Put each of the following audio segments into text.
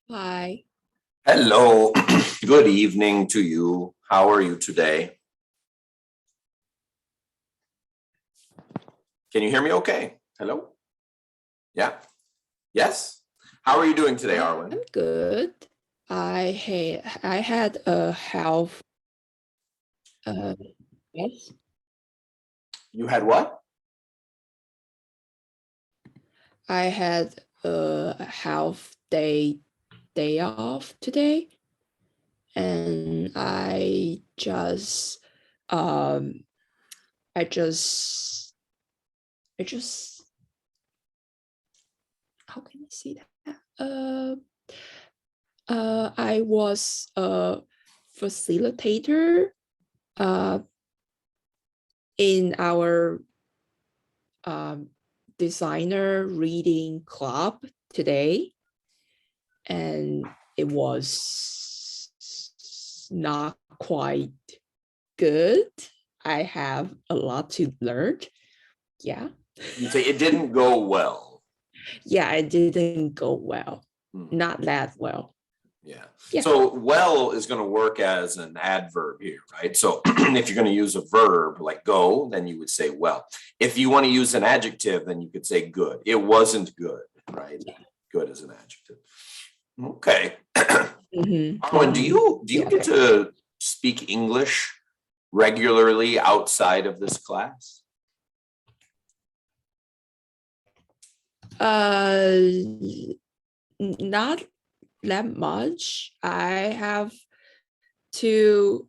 Hi, Hello, good evening to you. How are you today? Can you hear me okay? Hello? Yeah? Yes? How are you doing today, I'm Arwen? good. I had a health uh yes. You had what? I had a health day off today, and um I just I just how can I say that? I was a facilitator uh in our um, designer reading club today, and it was not quite good. I have a lot to learn. Yeah. You say it didn't go well. Yeah, it didn't go well. Hmm. Not that well. Yeah. Yeah. So well is going to work as an adverb here, right? So if you're going to use a verb like go, then you would say well. If you want to use an adjective, then you could say good. It wasn't good, right? Yeah. Good is an adjective. Okay. Mm-hmm. Arwen, do you Yeah, get okay. to speak English regularly outside of this class? Not that much. I have two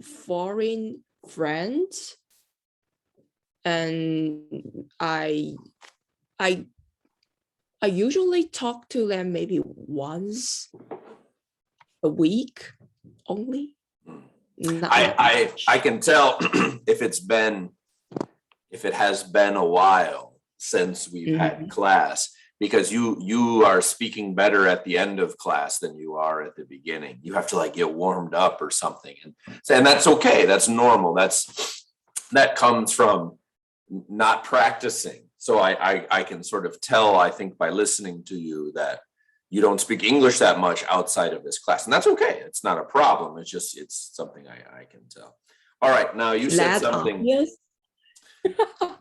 foreign friends, and I I usually talk to them maybe once a week only. Not that I much. can tell if it has been a while since we've had Mhm. class because you are speaking better at the end of class than you are at the beginning. You have to like get warmed up or something, and that's okay. That's normal. That comes from not practicing. So I can sort of tell, I think, by listening to you that you don't speak English that much outside of this class. And that's okay. It's not a problem. It's something I can tell. All right. Now you said That something. obvious?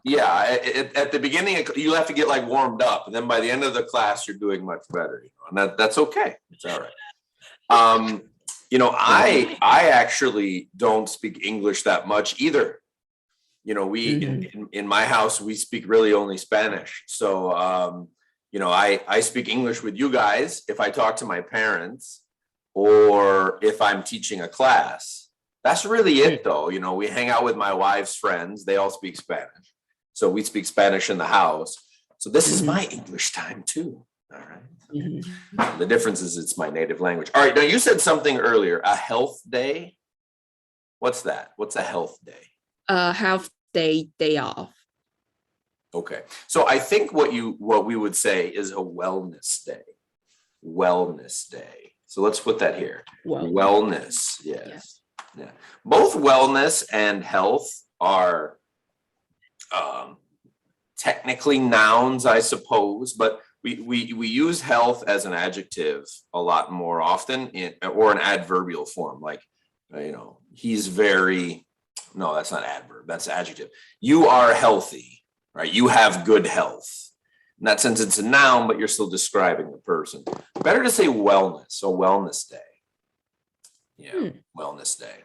Yeah. At the beginning, you have to get like warmed up. And then by the end of the class, you're doing much better. And that's okay. It's all right. Um, Okay. I actually don't speak English that much either. We Mhm. in my house we speak really only Spanish. So I speak English with you guys if I talk to my parents or if I'm teaching a class. That's really Mm. it though. We hang out with my wife's friends. They all speak Spanish. So we speak Spanish in the house. So this is my Mhm. English time too. All right. Mhm. The difference is it's my native language. All right. Now you said something earlier, a health day. What's that? What's a health day? Half day off. Okay. So I think what we would say is a wellness day. Wellness day. So let's put that here. Well, Wellness. yeah. Yes. Yeah. Both wellness and health are um, technically nouns, I suppose, but we use health as an adjective a lot more often or an adverbial form, like he's very. No, that's not adverb. That's adjective. You are healthy, right? You have good health. In that sense, it's a noun, but you're still describing the person. Better to say wellness. So wellness day. Yeah, Hmm. wellness day.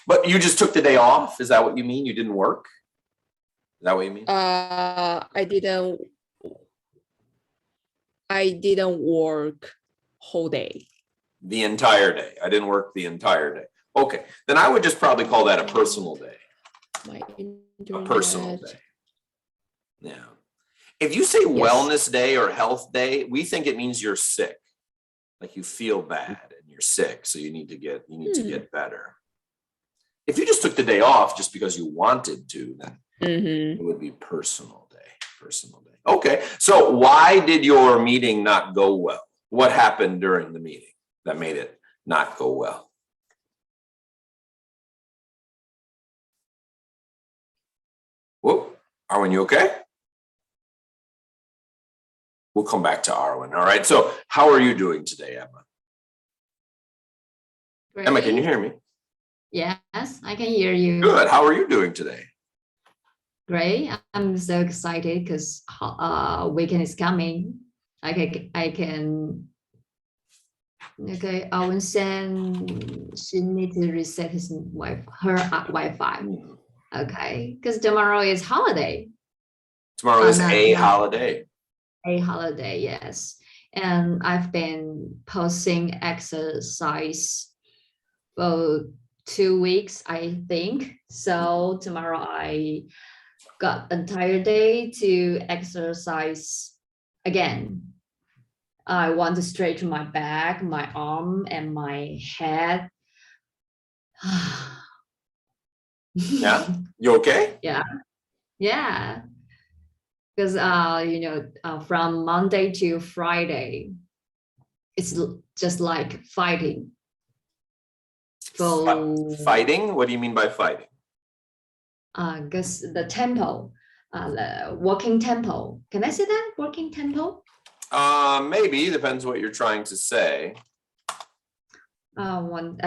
But you just took the day off. Is that what you mean? You didn't work? Is that what you mean? I didn't work whole day. The entire day. I didn't work the entire day. Okay, then I would just probably call that a personal day. My A personal internet. day. Yeah. If you say Yes. wellness day or health day, we think it means you're sick. Like you feel bad and you're sick, so you need to get better. If you just took the day off just because you wanted to, then it would be personal day. Personal day. Okay. So why did your meeting not go well? What happened during the meeting that made it not go well? Whoop. Arwen, you okay? we'll come back to Arwen. All right. So how are you doing today, Emma? Great. Emma, can you hear me? Yes, I can hear you. Good. How are you doing today? Great. I'm so excited because weekend is coming. Okay, Owen said she needs to reset her Wi-Fi. Okay, because tomorrow is holiday. Tomorrow is a holiday. A holiday, yes. And I've been posting exercise for 2 weeks, I think. So tomorrow I got entire day to exercise again. I want to stretch my back, my arm, and my head. Yeah, you okay? Yeah. Because from Monday to Friday, it's just like fighting. So Fighting? What do you mean by fighting? Because the tempo, the walking tempo. Can I say that? Walking tempo? Maybe, depends what you're trying to say. I want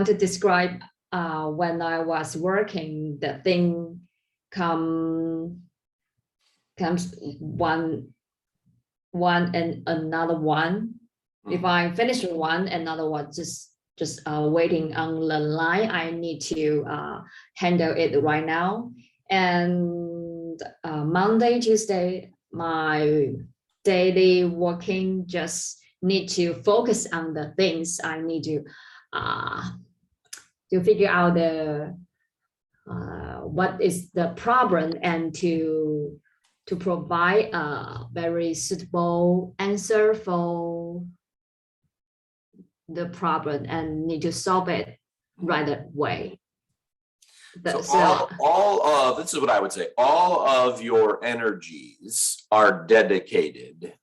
to describe when I was working, the thing comes one and another one. If I finish one, another one just waiting on the line. I need to handle it right now. And Monday, Tuesday, my daily working just need to focus on the things I need to figure out the what is the problem and to provide a very suitable answer for the problem and need to solve it right away. So all of, this is what I would say, all of your energies are dedicated.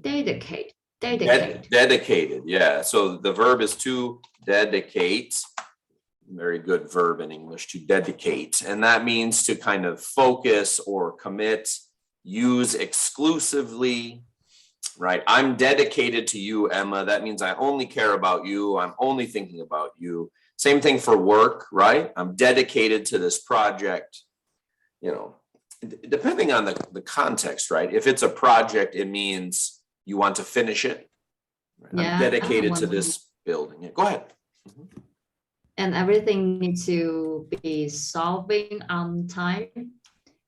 Dedicated. Yeah. So the verb is to dedicate. Very good verb in English, to dedicate. And that means to kind of focus or commit, use exclusively, right? I'm dedicated to you, Emma. That means I only care about you. I'm only thinking about you. Same thing for work, right? I'm dedicated to this project, depending on the context, right? If it's a project, it means you want to finish it. Right? Yeah, I'm dedicated to this building. Yeah, go ahead. And everything needs to be solving on time,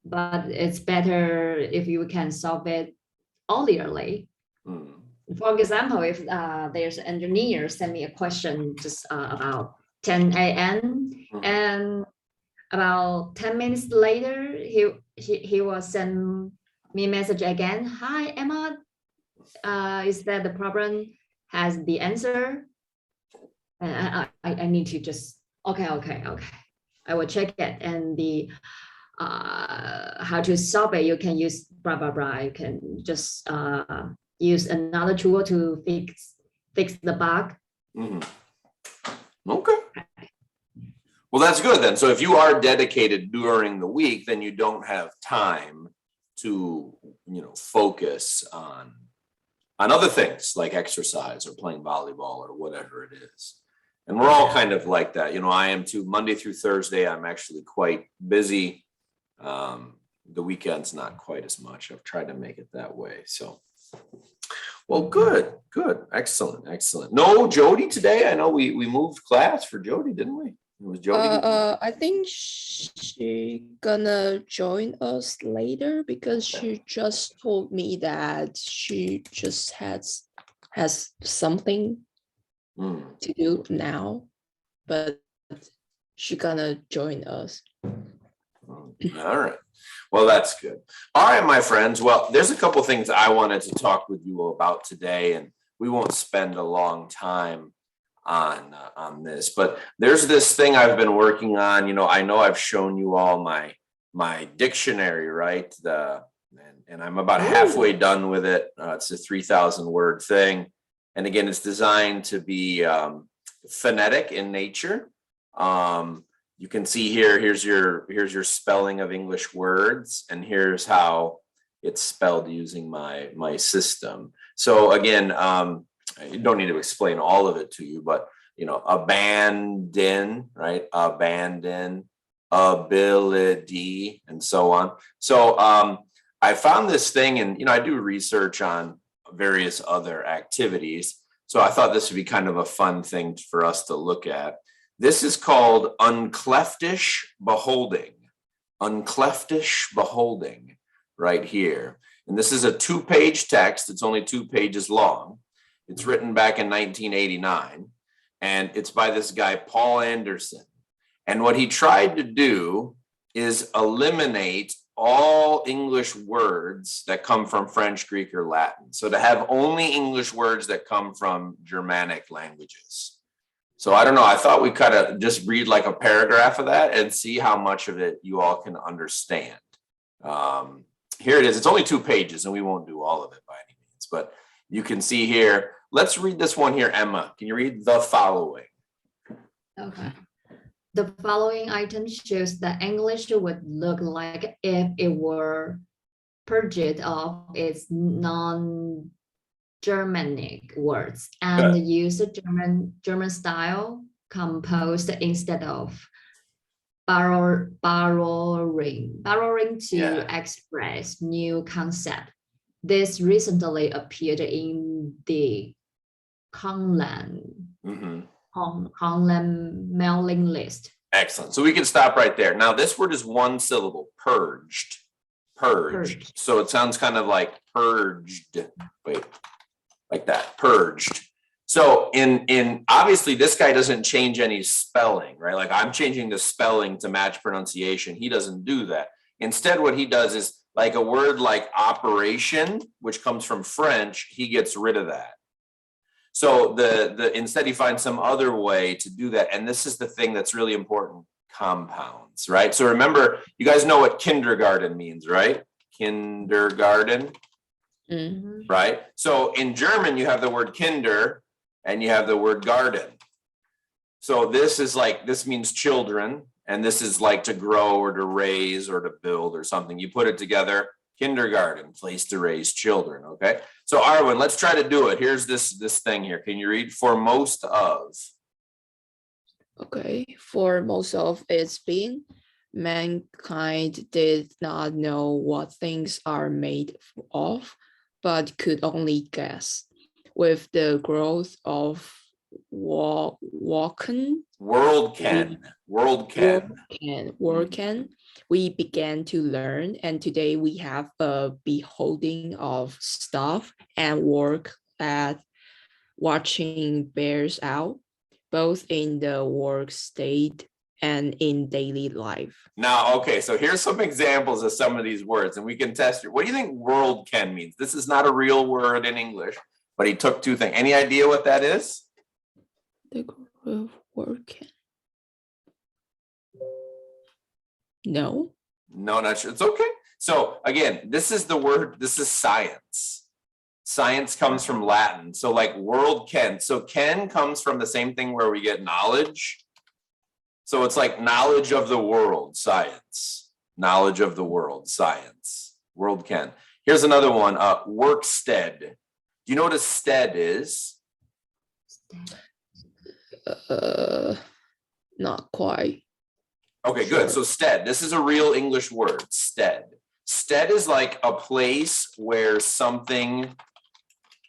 but it's better if you can solve it earlierly. For example, if there's an engineer send me a question just about 10 a.m. and about 10 minutes later, he will send me a message again. Hi, Emma, is that the problem has the answer? And I need to just, okay. I will check it and the how to solve it. You can use blah, blah, blah. You can just use another tool to fix the bug. Okay. Well, that's good then. So if you are dedicated during the week, then you don't have time to, focus on other things like exercise or playing volleyball or whatever it is. And we're all kind of like that. I am too. Monday through Thursday, I'm actually quite busy. The weekend's not quite as much. I've tried to make it that way. So, well, good. Excellent. No, Jody today. I know we moved class for Jody, didn't we? It was Jody. I think she gonna join us later because she just told me that she just has something to do now, but she gonna join us. All right. Well, that's good. All right, my friends. Well, there's a couple things I wanted to talk with you about today, and we won't spend a long time on this, but there's this thing I've been working on. I know I've shown you all my dictionary, right? And I'm about halfway done with it. It's a 3,000 word thing. And again, it's designed to be phonetic in nature. You can see here's your spelling of English words, and here's how it's spelled using my system. So again, you don't need to explain all of it to you, but abandon, right? Abandon, ability, and so on. So I found this thing, and I do research on various other activities. So I thought this would be kind of a fun thing for us to look at. This is called Uncleftish beholding. Uncleftish beholding, right here. And this is a 2-page text. It's only 2 pages long. It's written back in 1989, and it's by this guy, Paul Anderson. And what he tried to do is eliminate all English words that come from French, Greek, or Latin. So to have only English words that come from Germanic languages. So I don't know, I thought we kind of just read like a paragraph of that and see how much of it you all can understand. Here it is. It's only 2 pages, and we won't do all of it by any means, but you can see here. Let's read this one here, Emma. Can you read the following? Okay. The following item shows that English would look like if it were purged of its non-Germanic words and used German style composed instead of borrowing to express new concept. This recently appeared in the Conland mailing list. Excellent. So we can stop right there. Now this word is 1 syllable, purged. Purged. So it sounds kind of like purged. Wait, like that, purged. So in obviously this guy doesn't change any spelling, right? Like I'm changing the spelling to match pronunciation. He doesn't do that. Instead, what he does is like a word like operation, which comes from French, he gets rid of that. So the instead he finds some other way to do that. And this is the thing that's really important, compounds, right? So remember, you guys know what kindergarten means, right? Kindergarten, right? So in German, you have the word kinder and you have the word garden. So this means children, and this is like to grow or to raise or to build or something. You put it together, kindergarten, place to raise children, okay? So Arwen, let's try to do it. Here's this thing here. Can you read? For most of. Okay, for most of its being, mankind did not know what things are made of, but could only guess. With the growth of worldken, we began to learn, and today we have a beholding of stuff and work at watching bears out, both in the work state and in daily life. Now, okay, so here's some examples of some of these words, and we can test it. What do you think worldken means? This is not a real word in English, but he took 2 things. Any idea what that is? The growth of working. No, not sure. It's okay. So again, this is the word, this is science. Science comes from Latin. So like world ken. So ken comes from the same thing where we get knowledge. So it's like knowledge of the world, science. Knowledge of the world, science. World ken. Here's another one, workstead. Do you know what a stead is? Not quite. Okay, good. So stead, this is a real English word, stead. Stead is like a place where something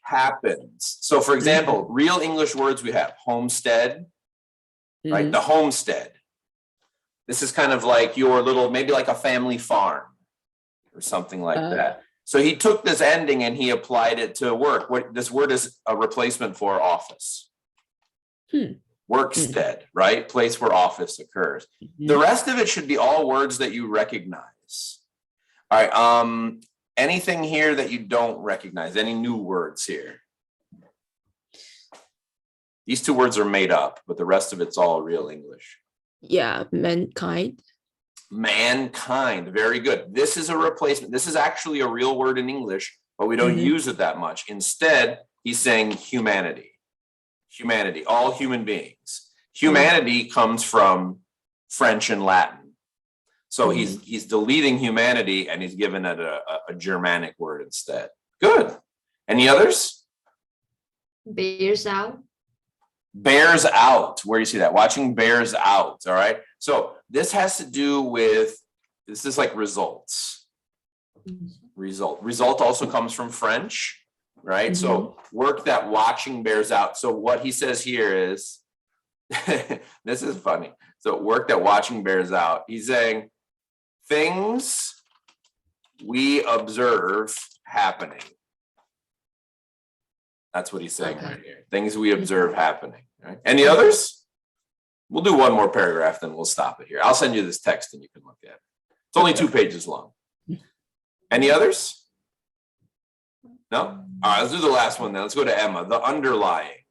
happens. So for example, real English words we have homestead, right? The homestead. This is kind of like your little, maybe like a family farm or something like that. So he took this ending and he applied it to work. What this word is a replacement for office. Workstead, right? Place where office occurs. The rest of it should be all words that you recognize. All right. Anything here that you don't recognize? Any new words here? These 2 words are made up, but the rest of it's all real English. Yeah, mankind. Mankind, very good. This is a replacement. This is actually a real word in English, but we don't use it that much. Instead, he's saying humanity. Humanity, all human beings. Humanity comes from French and Latin. So he's deleting humanity and he's given it a Germanic word instead. Good. Any others? Bears out. Bears out. Where do you see that? Watching bears out. All right. So this has to do with, this is like results. Result also comes from French, right? So work that watching bears out. So what he says here is, this is funny. So work that watching bears out. He's saying things we observe happening. That's what he's saying right here. Things we observe happening. Right? Any others? We'll do one more paragraph, then we'll stop it here. I'll send you this text and you can look at it. It's only 2 pages long. Any others? No? All right, let's do the last one then. Let's go to Emma. The underlying.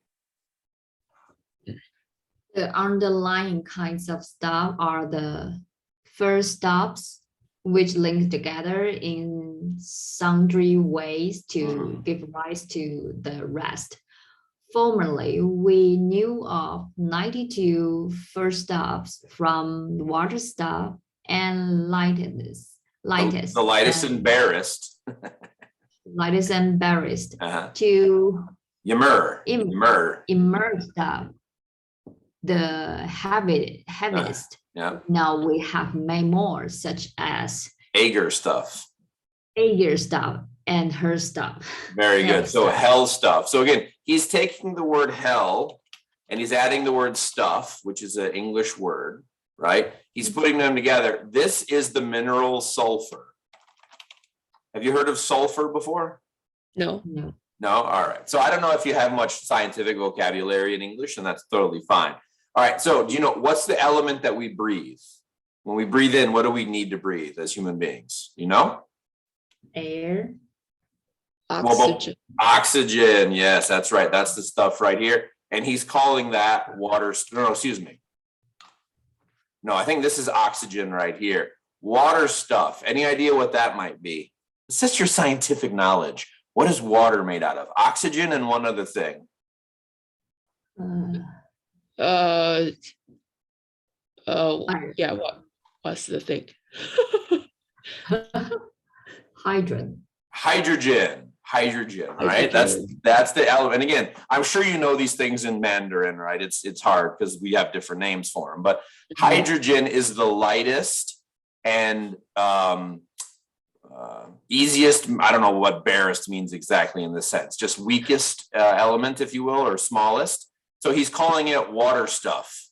The underlying kinds of stuff are the first stops, which link together in sundry ways to give rise to the rest. Formerly, we knew of 92 first stops from water stuff and lightest The lightest and barest. lightest and barest to immer stuff, the heaviest. Yeah. Now we have many more, such as Ager stuff and her stuff. Very good. So hell stuff. So again, he's taking the word hell and he's adding the word stuff, which is an English word, right? He's putting them together. This is the mineral sulfur. Have you heard of sulfur before? No. No? All right. So I don't know if you have much scientific vocabulary in English, and that's totally fine. All right. So do you know what's the element that we breathe? When we breathe in, what do we need to breathe as human beings? You know? Air. Oxygen. Oxygen. Yes, that's right. That's the stuff right here. And he's calling that water. No, excuse me. No, I think this is oxygen right here. Water stuff. Any idea what that might be? It's just your scientific knowledge. What is water made out of? Oxygen and one other thing. Yeah, what's the thing? Hydrogen. Right? That's the element. And again, I'm sure you know these things in Mandarin, right? It's hard because we have different names for them, but hydrogen is the lightest and easiest. I don't know what barest means exactly in this sense, just weakest element, if you will, or smallest. So he's calling it water stuff.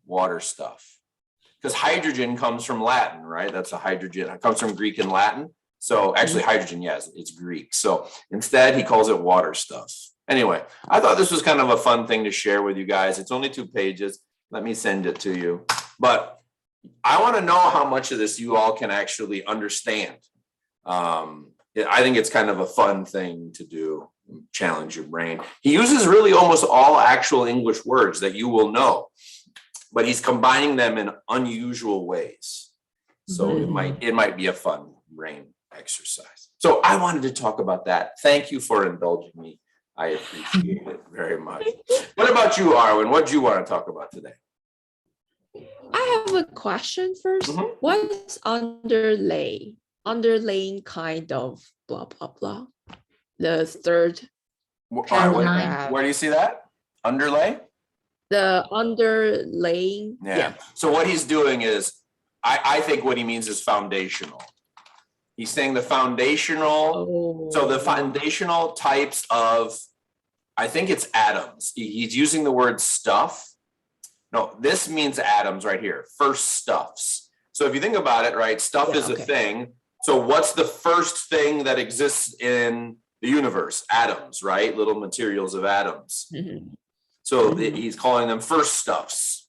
Because hydrogen comes from Latin, right? That's a hydrogen. It comes from Greek and Latin. So actually hydrogen, yes, it's Greek. So instead he calls it water stuff. Anyway, I thought this was kind of a fun thing to share with you guys. It's only 2 pages. Let me send it to you. But I want to know how much of this you all can actually understand. I think it's kind of a fun thing to do, challenge your brain. He uses really almost all actual English words that you will know, but he's combining them in unusual ways. So it might be a fun brain exercise. So I wanted to talk about that. Thank you for indulging me. I appreciate it very much. What about you, Arwen? What do you want to talk about today? I have a question first. What is underlay? Underlaying kind of blah, blah, blah. The third paragraph. Where do you see that? Underlay? The underlaying. Yeah. So what he's doing is, I think what he means is foundational. He's saying the foundational, so the foundational types of, I think it's atoms. He's using the word stuff. No, this means atoms right here, first stuffs. So if you think about it, right, stuff is a thing. So what's the first thing that exists in the universe? Atoms, right? Little materials of atoms. So he's calling them first stuffs.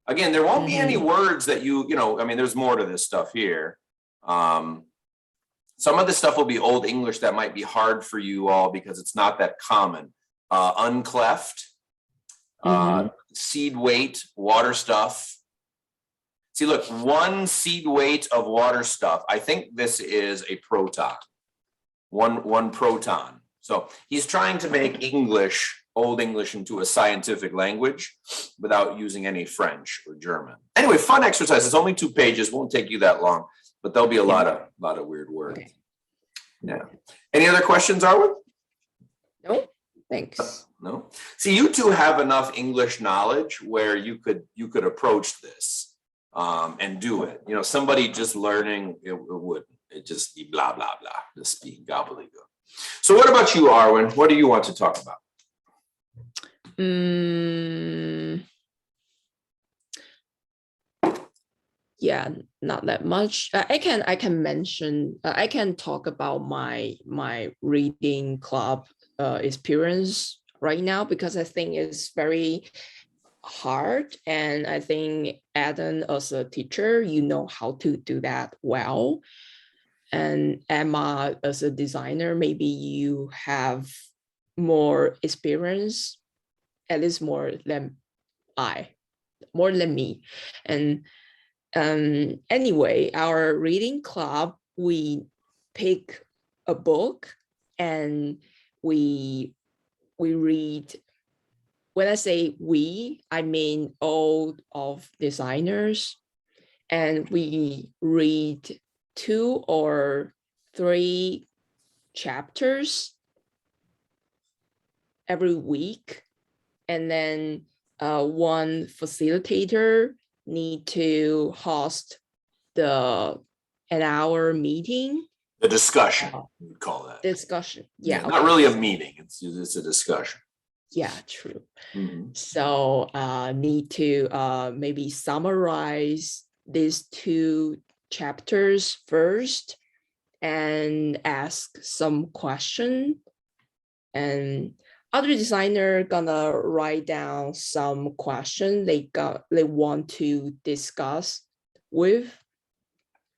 Again, there won't be any words that you know, I mean, there's more to this stuff here. Some of this stuff will be Old English that might be hard for you all because it's not that common. Uncleft, seed weight, water stuff. See, look, 1 seed weight of water stuff. I think this is a proton. One proton. So he's trying to make English Old English into a scientific language without using any French or German. Anyway, fun exercise. It's only 2 pages, won't take you that long, but there'll be a lot of weird words. Okay. Yeah. Any other questions, Arwen? No, thanks. No. See, you two have enough English knowledge where you could approach this and do it. You know, somebody just learning, it wouldn't. It just be blah blah blah, just speak gobbledygook. So, what about you, Arwen? What do you want to talk about? Yeah, not that much. I can mention. I can talk about my reading club experience right now, because I think it's very hard, and I think Adam, as a teacher, you know how to do that well. And Emma, as a designer, maybe you have more experience, at least more than me. And anyway, our reading club, we pick a book and we read. When I say we, I mean all of designers, and we read 2 or 3 chapters every week, and then one facilitator need to host an hour meeting. The discussion, we call that. Discussion, yeah. Not really a meeting, it's a discussion. Yeah, true. Mm-hmm. So need to maybe summarize these 2 chapters first and ask some question, and other designer gonna write down some question they want to discuss with,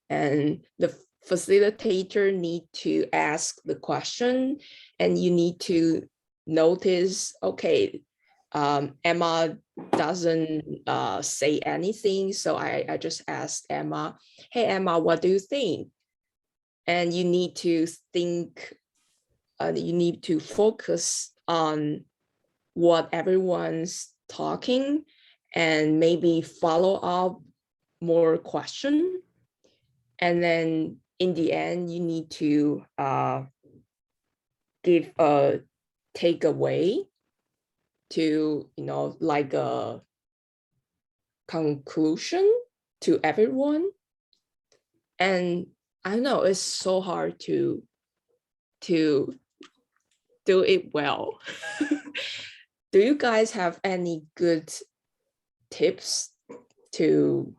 and the facilitator need to ask the question, and you need to notice, okay, Emma doesn't say anything, so I just asked Emma, hey Emma, what do you think? And you need to think, you need to focus on what everyone's talking, and maybe follow up more question. And then in the end, you need to give a takeaway to, like a conclusion to everyone. And I don't know, it's so hard to do it well. Do you guys have any good tips to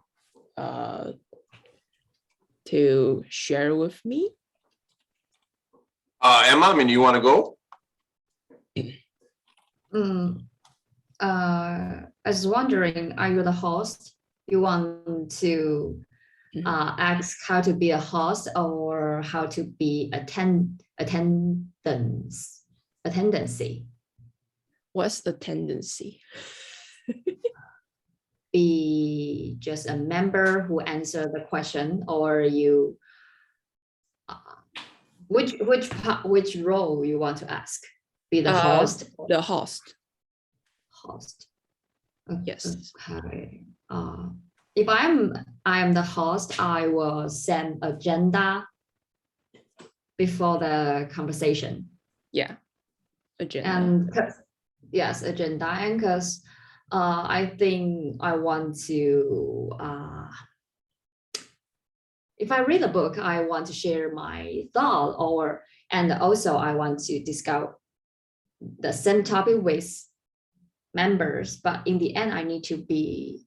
share with me? Emma, I mean, you want to go? I was wondering, are you the host? You want to ask how to be a host, or how to be attendancy? What's the tendency? Be just a member who answer the question, or you which role you want to ask? Be the host? The host. Host. Yes. Okay. If I'm the host, I will send agenda before the conversation. Yeah. Agenda. And yes, agenda. And because I think I want to, if I read a book, I want to share my thought, and also I want to discuss the same topic with members. But in the end, I need to be,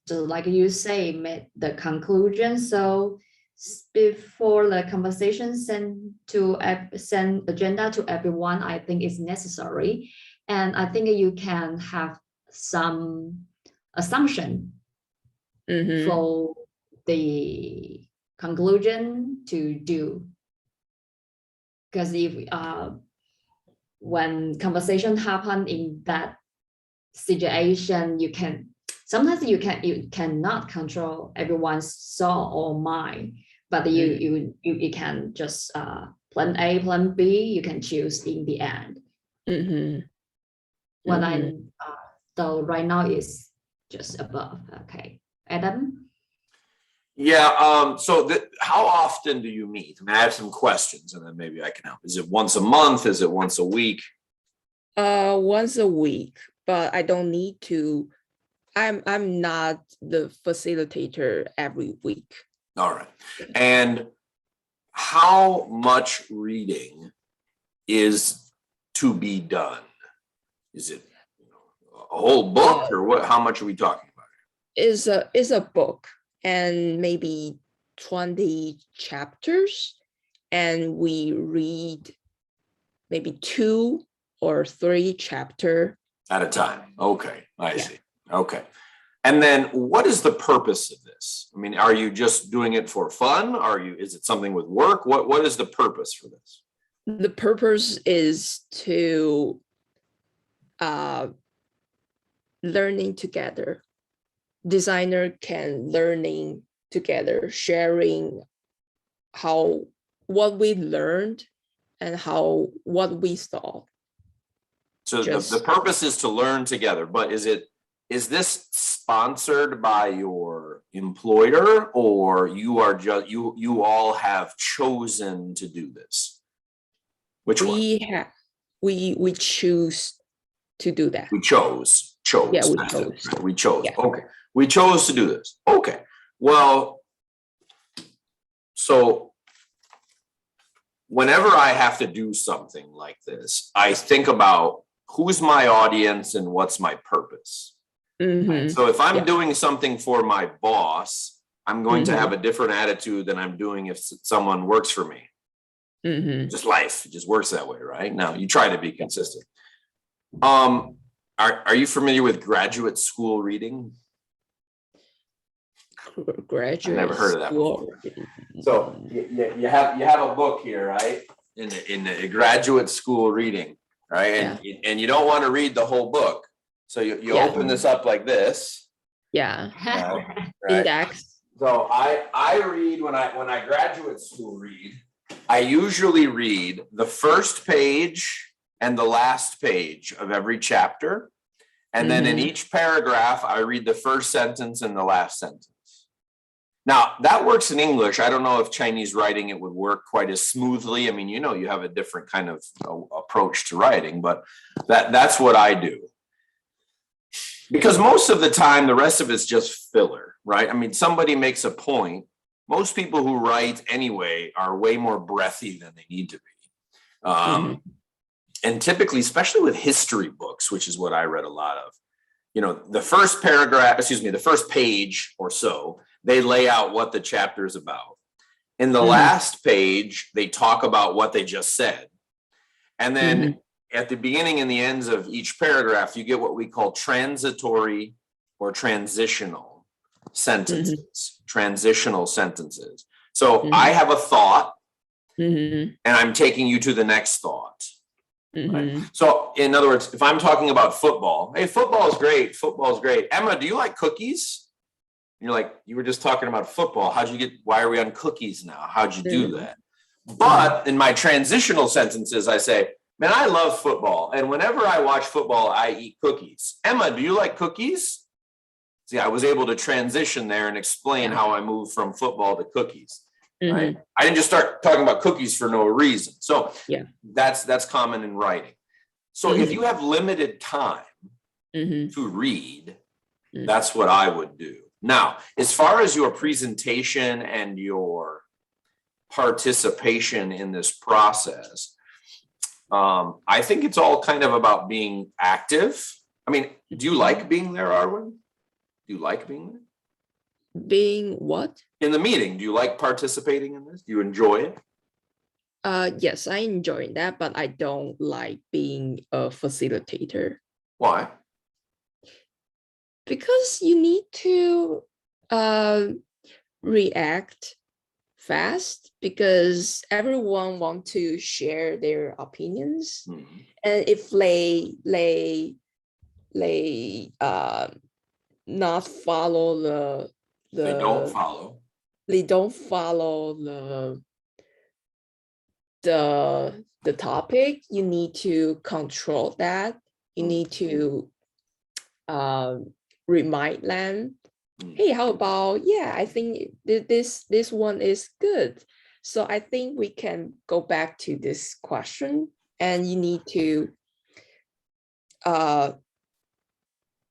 so like you say, make the conclusion. So before the conversation, send agenda to everyone, I think is necessary. And I think you can have some assumption for the conclusion to do. Because if when conversation happen in that situation, sometimes you cannot control everyone's thought or mind, but you can just plan A, plan B, you can choose in the end. What I though right now is just above. Okay, Adam. Yeah, so how often do you meet? I mean, I have some questions and then maybe I can help. Is it once a month? Is it once a week? Once a week, but I don't need to. I'm not the facilitator every week. All right. And how much reading is to be done? Is it a whole book or what? How much are we talking about? Is a book and maybe 20 chapters, and we read maybe 2 or 3 chapter At a time. Okay, I see. Okay. And then what is the purpose of this? I mean, are you just doing it for fun? Is it something with work? What is the purpose for this? The purpose is to learning together. Designer can learning together, sharing what we learned and what we saw. So the purpose is to learn together, but is this sponsored by your employer, or you are just you all have chosen to do this? Which one? We choose to do that. We chose. Yeah, we chose. Right. We chose. Yeah. Okay. We chose to do this. Okay. Well, so whenever I have to do something like this, I think about who's my audience and what's my purpose. Mm-hmm. So if I'm doing something for my boss, I'm going to Mm-hmm. have a different attitude than I'm doing if someone works for me. Mm-hmm. Just life, it just works that way, right? Now you try to be consistent. Are you familiar with graduate school reading? Graduate. I've never heard of that school. before. So you have a book here, right? In the graduate school reading, right? And you don't want to read the whole book. So you open this up like this. Yeah. Right? Index. So I read when I graduate school read, I usually read the first page and the last page of every chapter. And then in each paragraph, I read the first sentence and the last sentence. Now, that works in English. I don't know if Chinese writing, it would work quite as smoothly. I mean, you have a different kind of approach to writing, but that's what I do. Because most of the time, the rest of it's just filler, right? I mean, somebody makes a point. Most people who write anyway are way more breathy than they need to be. And typically, especially with history books, which is what I read a lot of, the first the first page or so, they lay out what the chapter is about. In the last page, they talk about what they just said. And then at the beginning and the ends of each paragraph, you get what we call transitory or transitional sentences. Transitional sentences. So I have a thought, and I'm taking you to the next thought. Right? So in other words, if I'm talking about football, hey, football is great. Football is great. Emma, do you like cookies? And you're like, you were just talking about football. Why are we on cookies now? How'd you do that? But in my transitional sentences, I say, man, I love football. And whenever I watch football, I eat cookies. Emma, do you like cookies? See, I was able to transition there and explain how I moved from football to cookies. Right? I didn't just start talking about cookies for no reason. So that's common in writing. So if you have limited time to read, that's what I would do. Now, as far as your presentation and your participation in this process, I think it's all kind of about being active. I mean, do you like being there, Arwen? Do you like being there? Being what? In the meeting, do you like participating in this? Do you enjoy it? Yes, I enjoy that, but I don't like being a facilitator. Why? Because you need to react fast, because everyone wants to share their opinions. And if they not follow they don't follow the topic, you need to control that you need to remind them, hey, how about, yeah, I think this one is good. So I think we can go back to this question, and you need to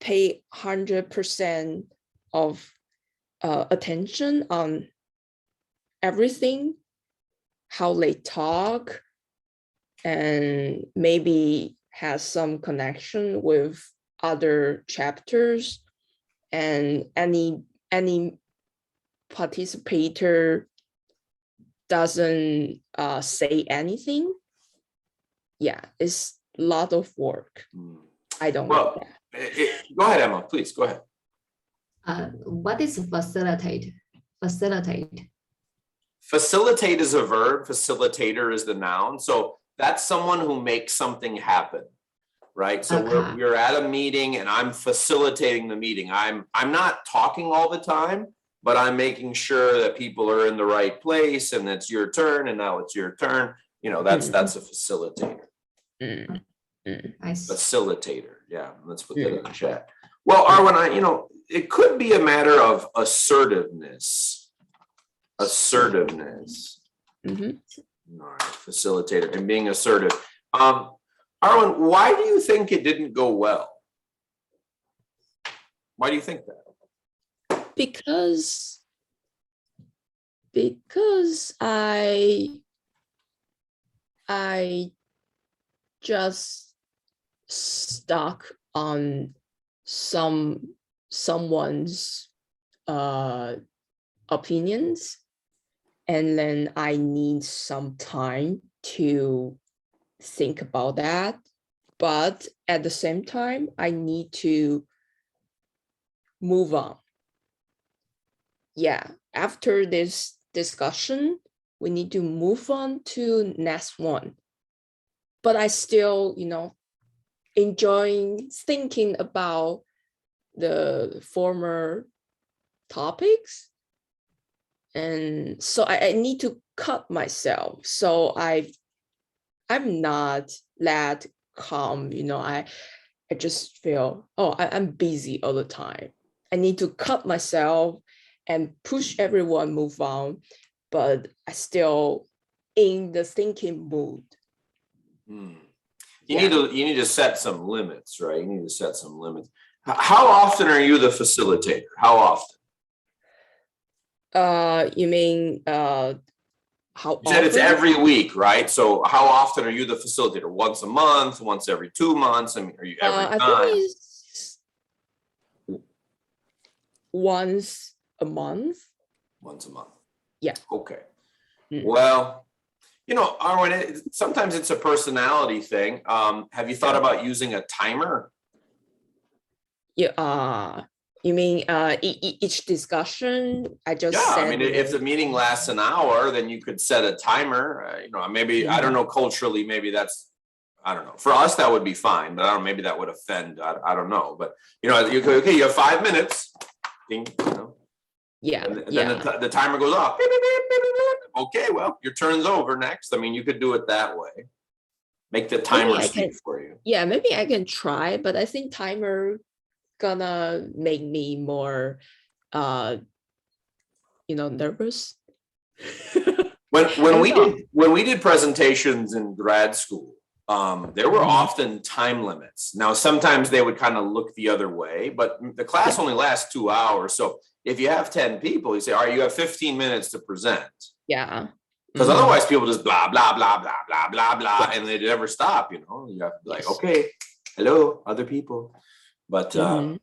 pay 100% of attention on everything, how they talk, and maybe has some connection with other chapters, and any participator doesn't say anything. Yeah, it's a lot of work. I don't like that. Go ahead, Emma, please, go ahead. What is facilitate? Facilitate. Facilitate is a verb, facilitator is the noun. So that's someone who makes something happen, right? So we're at a meeting and I'm facilitating the meeting. I'm not talking all the time, but I'm making sure that people are in the right place and it's your turn and now it's your turn. You know, that's a facilitator. Facilitator. Yeah, let's put that in the chat. Well, Arwen, it could be a matter of assertiveness. Assertiveness. All right, facilitator and being assertive. Arwen, why do you think it didn't go well? Why do you think that? Because I just stuck on someone's opinions, and then I need some time to think about that. But at the same time, I need to move on. Yeah, after this discussion, we need to move on to next one. But I still, enjoying thinking about the former topics. And so I need to cut myself. So I'm not that calm, I just feel, I'm busy all the time. I need to cut myself and push everyone move on, but I still in the thinking mood. You need to set some limits, right? You need to set some limits. How often are you the facilitator? How often? You mean how you said it's every week, right? So how often are you the facilitator? Once a month, once every 2 months? I mean, are you every time? I think it's once a month. Once a month. Yeah. Okay. Well, Arwen, sometimes it's a personality thing. Have you thought about using a timer? Yeah. You mean each discussion? I just said. I mean, if the meeting lasts an hour, then you could set a timer. Maybe I don't know. Culturally, maybe that's, I don't know. For us, that would be fine, but I don't know. Maybe that would offend. I don't know. But you have 5 minutes. Yeah. And then the timer goes off. Beep, beep, beep, beep, beep, beep. Okay, well, your turn's over next. I mean, you could do it that way. Make the timer speak for you. Yeah, maybe I can try, but I think timer gonna make me more nervous. when we did presentations in grad school, there were often time limits. Now sometimes they would kind of look the other way, but the class only lasts 2 hours. So if you have 10 people, you say, all right, you have 15 minutes to present. Yeah. Because otherwise people just blah, blah, blah, blah, blah, blah, blah, and they never stop, You have to be like, okay, hello, other people. But, I don't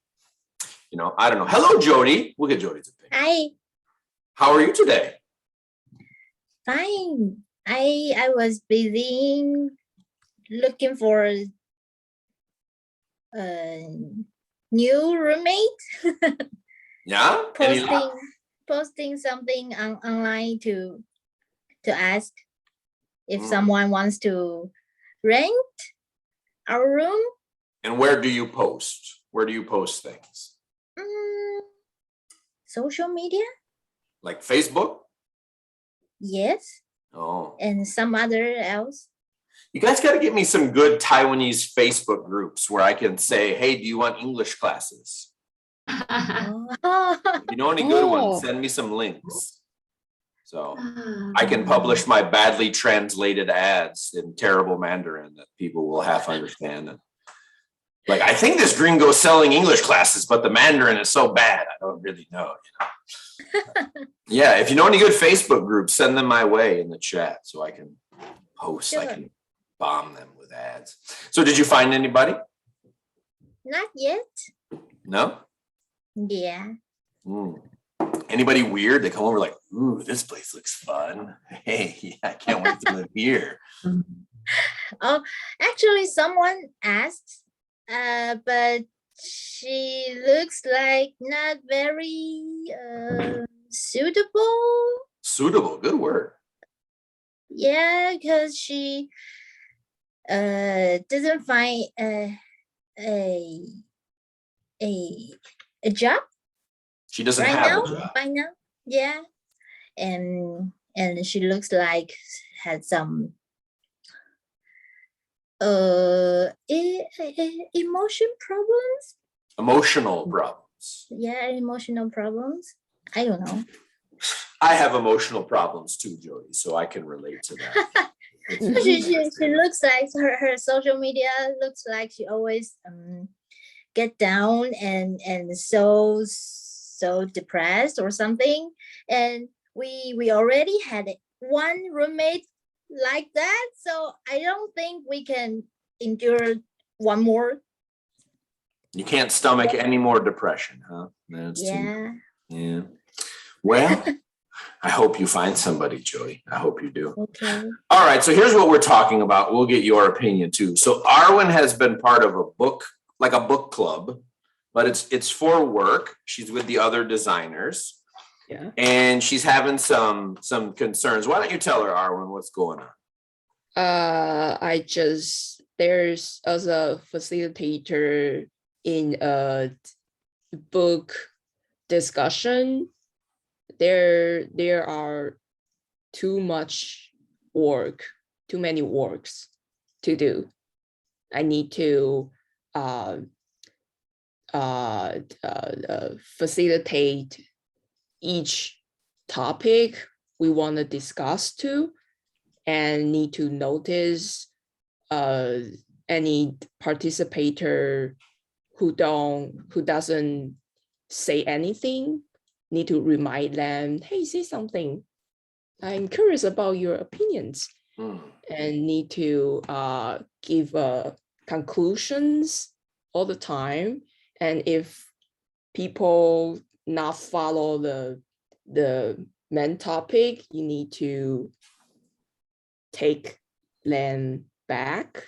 know. Hello, Jody. We'll get Jody's opinion. Hi. How are you today? Fine. I was busy looking for a new roommate. Yeah? posting something online to ask if someone wants to rent our room. And where do you post? Where do you post things? Social media? Like Facebook? Yes. Oh. And some other else. You guys got to get me some good Taiwanese Facebook groups where I can say, hey, do you want English classes? Oh. If you know any good ones, Oh. send me some links. So I can publish my badly translated ads in terrible Mandarin that people will half understand. And like, I think this gringo's selling English classes, but the Mandarin is so bad, I don't really know. Yeah, if you know any good Facebook groups, send them my way in the chat so I can post. I Sure. can bomb them with ads. So did you find anybody? Not yet. No? Yeah. Anybody weird? They come over like, ooh, this place looks fun. Hey, I can't wait to live here. Oh, actually, someone asked, but she looks like not very suitable. Suitable, good word. Yeah, because she doesn't find a a job She doesn't right have now. a job. Right now, yeah, and she looks like had some emotion problems. Emotional problems. Yeah, emotional problems. I don't know. I have emotional problems too, Jody, so I can relate to that. She looks like her social media looks like she always get down and so depressed or something. And we already had one roommate like that, so I don't think we can endure one more. You can't stomach any more depression, huh? That's Yeah. yeah. Well, I hope you find somebody, Jody. I hope you do. Okay. All right, so here's what we're talking about. We'll get your opinion too. So Arwen has been part of a book, like a book club, but it's for work. She's with the other designers. Yeah. And she's having some concerns. Why don't you tell her, Arwen, what's going on? There's as a facilitator in a book discussion, there are too many works to do. I need to facilitate each topic we want to discuss too, and need to notice any participator who doesn't say anything. Need to remind them, hey, say something. I'm curious about your opinions. And need to give conclusions all the time. And if people not follow the main topic, you need to take them back.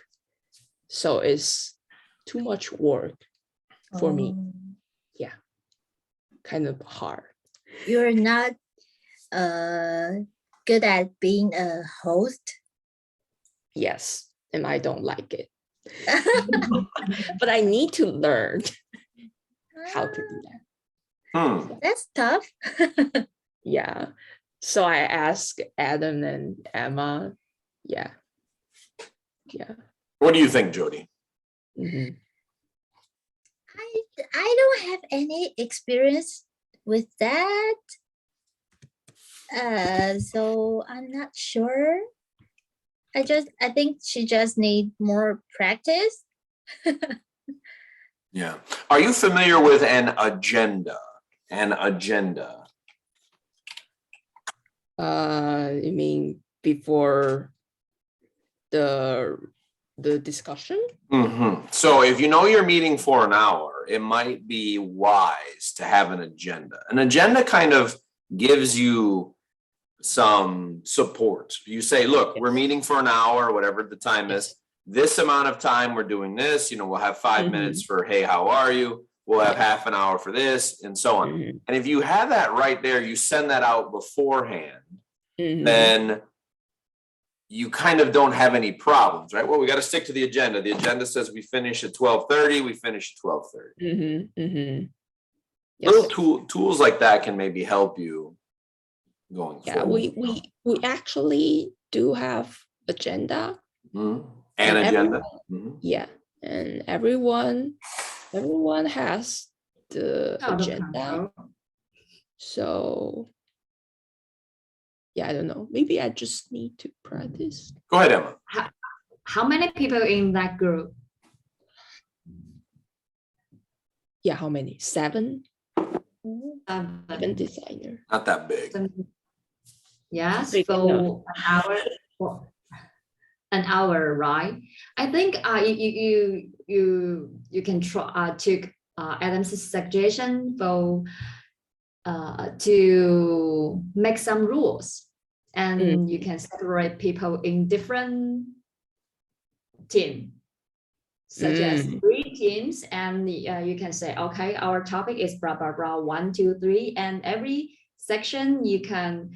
So it's too much work for me. Yeah, kind of hard. You're not good at being a host. Yes, and I don't like it. But I need to learn how to do that. That's tough. Yeah. So I asked Adam and Emma. Yeah. What do you think, Jody? Mhm. I don't have any experience with that. So I'm not sure. I think she just need more practice. Yeah. Are you familiar with an agenda? An agenda. You mean before the discussion? So if you know you're meeting for an hour, it might be wise to have an agenda. An agenda kind of gives you some support. You say, look, we're meeting for an hour, whatever the time is. This amount of time we're doing this. We'll have 5 minutes for, hey, how are you? We'll have half an hour for this, and so on. And if you have that right there, you send that out beforehand, then you kind of don't have any problems, right? Well, we got to stick to the agenda. The agenda says we finish at 12:30. We finish at 12:30. Little tools like that can maybe help you going forward. We actually do have agenda, And And agenda. Yeah, and everyone has the Out of agenda. control. So yeah, I don't know. Maybe I just need to practice. Go ahead, Emma. How many people in that group? Yeah, how many? 7? Seven. 7 designer. Not that big. Yes, Big for enough. an hour. For an hour, right? I think you can try to Adam's suggestion for to make some rules, and you can separate people in different team, such as 3 teams, and you can say, okay, our topic is blah blah blah 1, 2, 3, and every section you can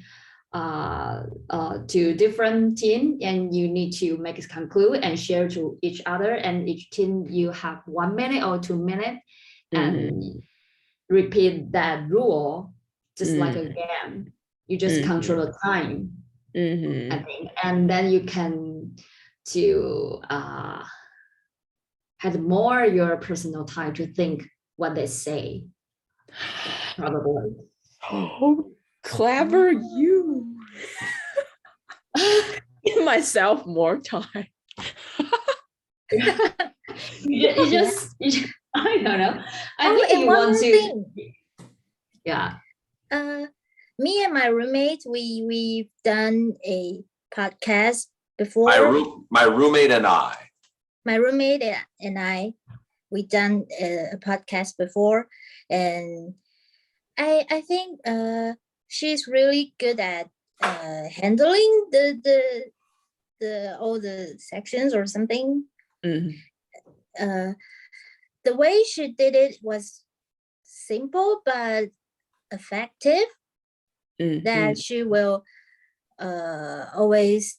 to different team, and you need to make a conclude and share to each other, and each team you have 1 minute or 2 minutes and repeat that rule just like a game. You just control the time, I think, and then you can to have more your personal time to think what they say, probably. Oh, clever you. Give myself more time. you just I don't know. I Oh, think and you one want more to. thing. Yeah. Me and my roommate, we've done a podcast before. My roommate and I. My roommate and I, we done a podcast before, and I think she's really good at handling the all the sections or something. The way she did it was simple but effective. That she will always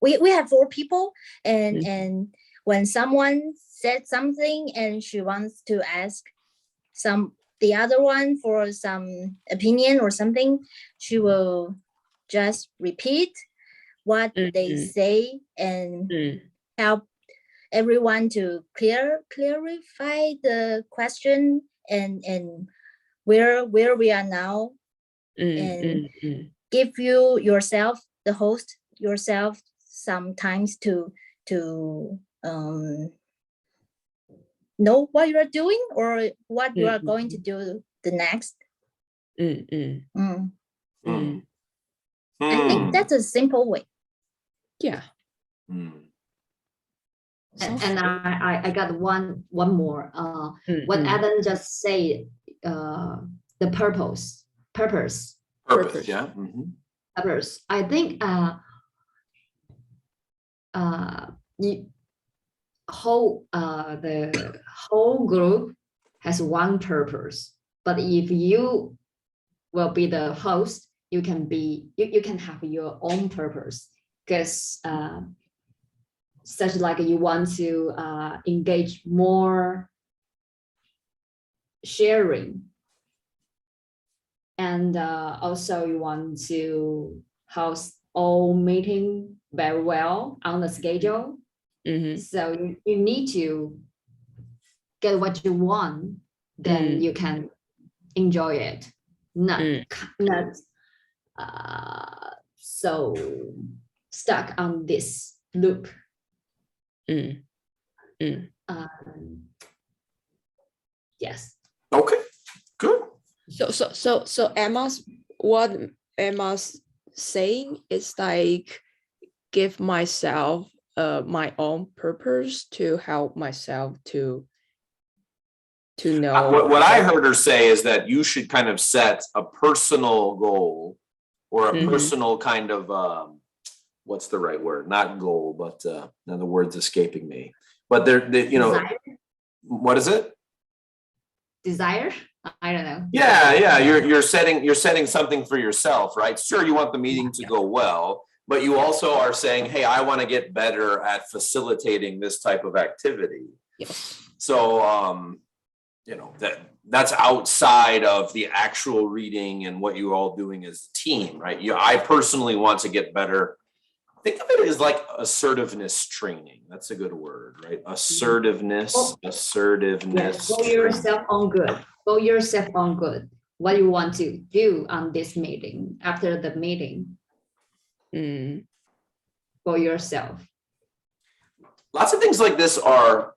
we have 4 people, and when someone said something and she wants to ask the other one for some opinion or something, she will just repeat what they say and help everyone to clarify the question and where we are now, and give you yourself, the host yourself, sometimes to know what you are doing or what you are going to do the next. I think that's a simple way. Yeah. And I got one more. What Adam just said, the purpose. Yeah. Purpose. I think the whole group has one purpose, but if you will be the host, you can have your own purpose, because such like you want to engage more sharing, and also you want to host all meeting very well on the schedule. So you need to get what you want, then you can enjoy it, not so stuck on this loop. Yes. Okay, good. So Emma's saying is like give myself my own purpose to help myself to know. What I heard her say is that you should kind of set a personal goal or a personal kind of what's the right word? Not goal, but now the word's escaping me. But Desire? What is it? Desire? I don't know. Yeah. You're setting something for yourself, right? Sure, you want the meeting to go well, but you also are saying, hey, I want to get better at facilitating this type of activity. Yes. So that's outside of the actual reading and what you're all doing as a team, right? I personally want to get better. Think of it as like assertiveness training. That's a good word, right? Assertiveness. Yes, go yourself on good. Go yourself on good. What you want to do on this meeting, after the meeting, for yourself. Lots of things like this are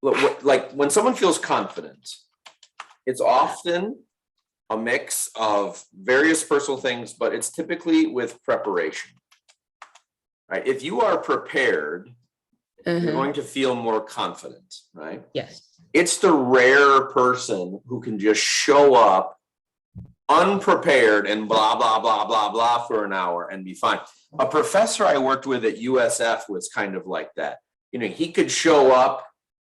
like when someone feels confident, it's often a mix of various personal things, but it's typically with preparation. Right? If you are prepared, you're going to feel more confident, right? Yes. It's the rare person who can just show up unprepared and blah, blah, blah, blah, blah for an hour and be fine. A professor I worked with at USF was kind of like that. He could show up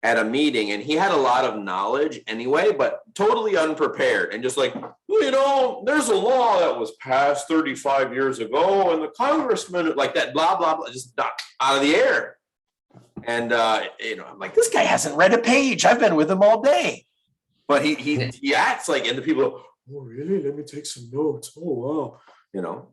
at a meeting and he had a lot of knowledge anyway, but totally unprepared and just like, there's a law that was passed 35 years ago and the congressman like that, blah, blah, blah, just out of the air. And, I'm like, this guy hasn't read a page. I've been with him all day. But he acts like, and the people go, oh, really? Let me take some notes. Oh, wow.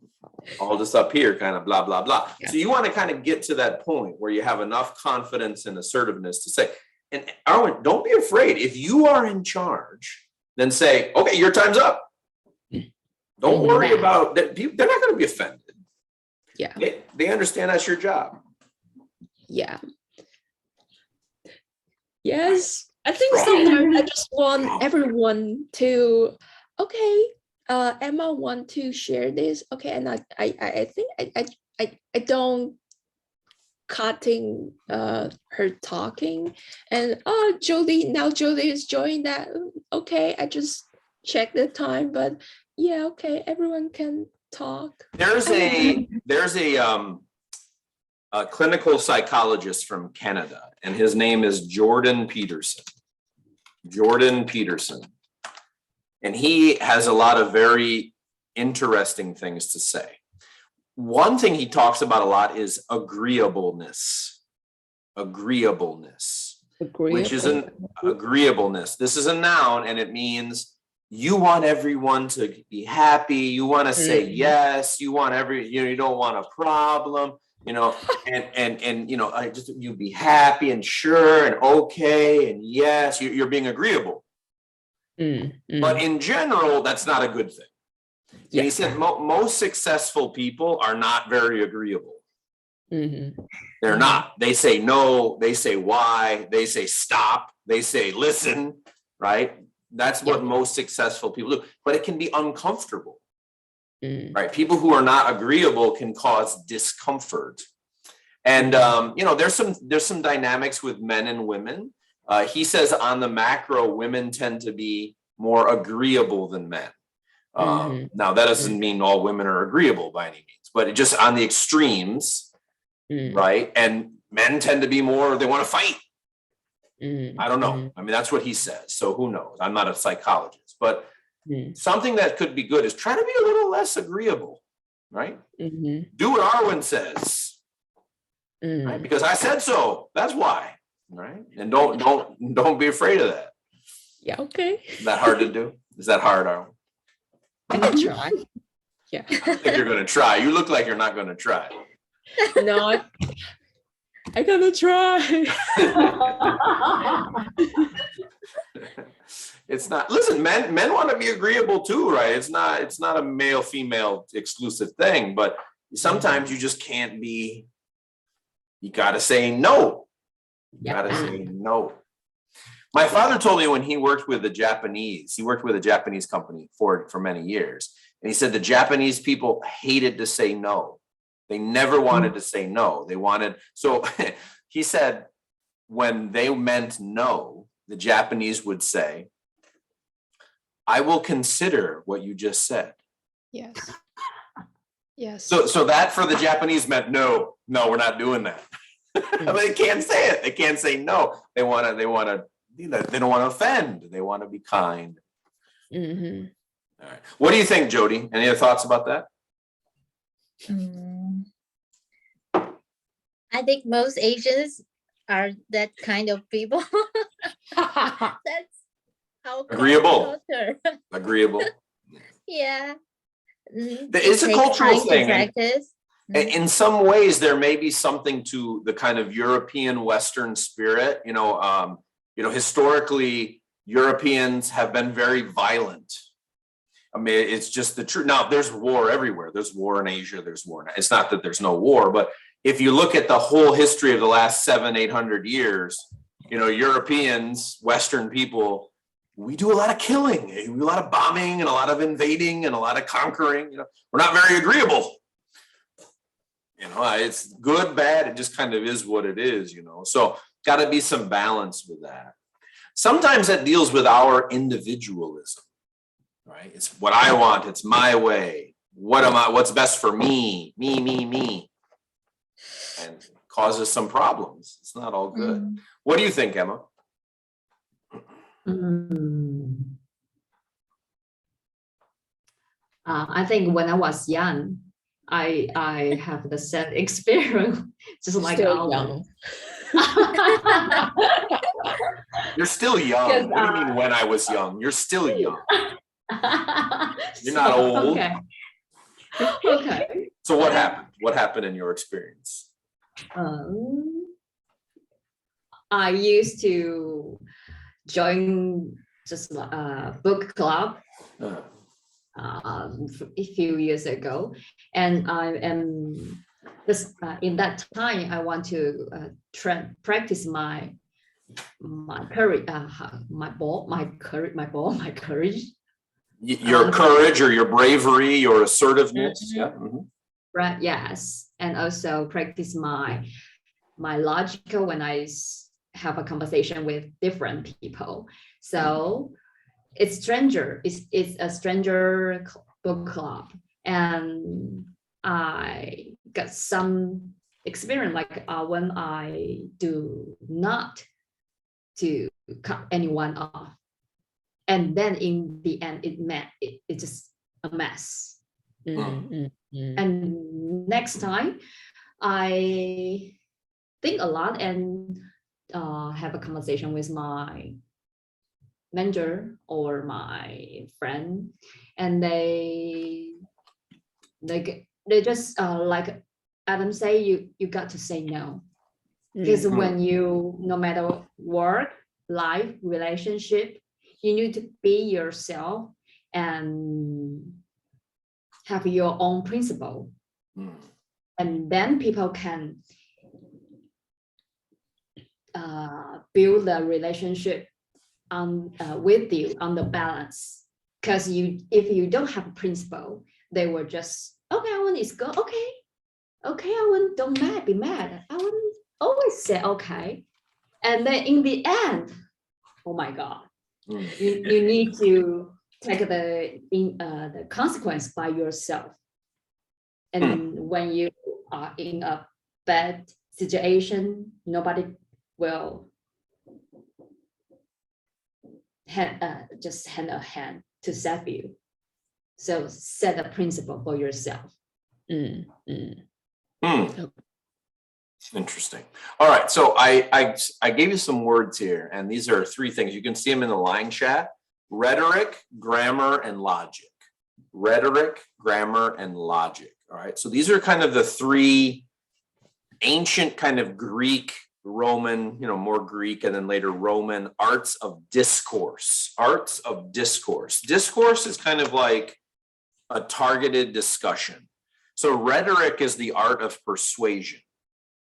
All this up here kind of blah, blah, blah. Yeah. So you want to kind of get to that point where you have enough confidence and assertiveness to say, and Arwen, don't be afraid. If you are in charge, then say, okay, your time's up. Don't worry about that. They're not going to be offended. Yeah. They understand that's your job. Yeah. Yes. I think sometimes I just want everyone to, okay, Emma want to share this. Okay. And I think I don't cutting her talking and Jody is joining that. Okay, I just check the time, but yeah, okay, everyone can talk. There's a clinical psychologist from Canada, and his name is Jordan Peterson. And he has a lot of very interesting things to say. One thing he talks about a lot is agreeableness. Which is an agreeableness. This is a noun, and it means you want everyone to be happy. You want to say yes. You want you don't want a problem. And you be happy and sure and okay and yes. You're being agreeable. But in general, that's not a good thing. Yeah. And he said most successful people are not very agreeable. They're not. They say no, they say why, they say stop, they say listen, right? That's what most successful people do. But it can be uncomfortable, right? People who are not agreeable can cause discomfort. And, there's some dynamics with men and women. He says on the macro, women tend to be more agreeable than men. Now, that doesn't mean all women are agreeable by any means, but it just on the extremes, right? And men tend to be more, they want to fight. I don't know. I mean, that's what he says. So who knows? I'm not a psychologist, but something that could be good is try to be a little less agreeable, right? Do what Arwen says, right? Because I said so. That's why, right? And don't be afraid of that. Yeah. Okay. Is that hard to do? Is that hard, Arwen? I'm gonna try. Yeah. I think you're gonna try. You look like you're not gonna try. No, I'm gonna try. It's not. Listen, men want to be agreeable too, right? It's not a male female exclusive thing, but sometimes you just can't be. You gotta say no. You gotta say no. My father told me when he worked with a Japanese company for many years. And he said the Japanese people hated to say no. They never wanted to say no. So he said when they meant no, the Japanese would say, I will consider what you just said. Yes. Yes. So that for the Japanese meant no, we're not doing that. But they can't say it. They can't say no. They don't want to offend. They want to be kind. All right. What do you think, Jody? Any other thoughts about that? I think most Asians are that kind of people. Agreeable. culture. Agreeable. Yeah. It's a takes cultural time to thing. And practice. in some ways, there may be something to the kind of European Western spirit. Historically, Europeans have been very violent. I mean, it's just the truth. Now, there's war everywhere. There's war in Asia. There's war. It's not that there's no war, but if you look at the whole history of the last 700-800 years, Europeans, Western people, we do a lot of killing, we do a lot of bombing and a lot of invading and a lot of conquering. We're not very agreeable. It's good, bad. It just kind of is what it is, So got to be some balance with that. Sometimes that deals with our individualism, right? It's what I want. It's my way. What's best for me, me. And causes some problems. It's not all good. What do you think, Emma? I think when I was young, I have the same experience, just like Still Alan. young. You're still young. Yes, What do you mean when I was young? You're still young. You're not old. Okay. Okay. So what happened? What happened in your experience? I used to join just a book club a few years ago, and I am just in that time I want to practice my courage, my courage. Your courage or your bravery, your assertiveness. Yeah. Right. Yes, and also practice my logical when I have a conversation with different people. So it's a stranger book club, and I got some experience like when I do not to cut anyone off, and then in the end it's just a mess. And next time I think a lot and have a conversation with my mentor or my friend, and they just like Adam say, you got to say no, because when you, no matter work, life, relationship, you need to be yourself and have your own principle, and then people can build a relationship on with you on the balance. Because if you don't have a principle, they will just, okay, I want to go, okay, I want, don't be mad, I want always say okay, and then in the end, oh my God, you need to take the consequence by yourself. And when you are in a bad situation, nobody will just hand a hand to save you. So set a principle for yourself. Interesting. All right. So I gave you some words here, and these are three things. You can see them in the line chat: rhetoric, grammar, and logic. Rhetoric, grammar, and logic. All right. So these are kind of the three ancient kind of Greek, Roman, more Greek, and then later Roman arts of discourse. Arts of discourse. Discourse is kind of like a targeted discussion. So rhetoric is the art of persuasion.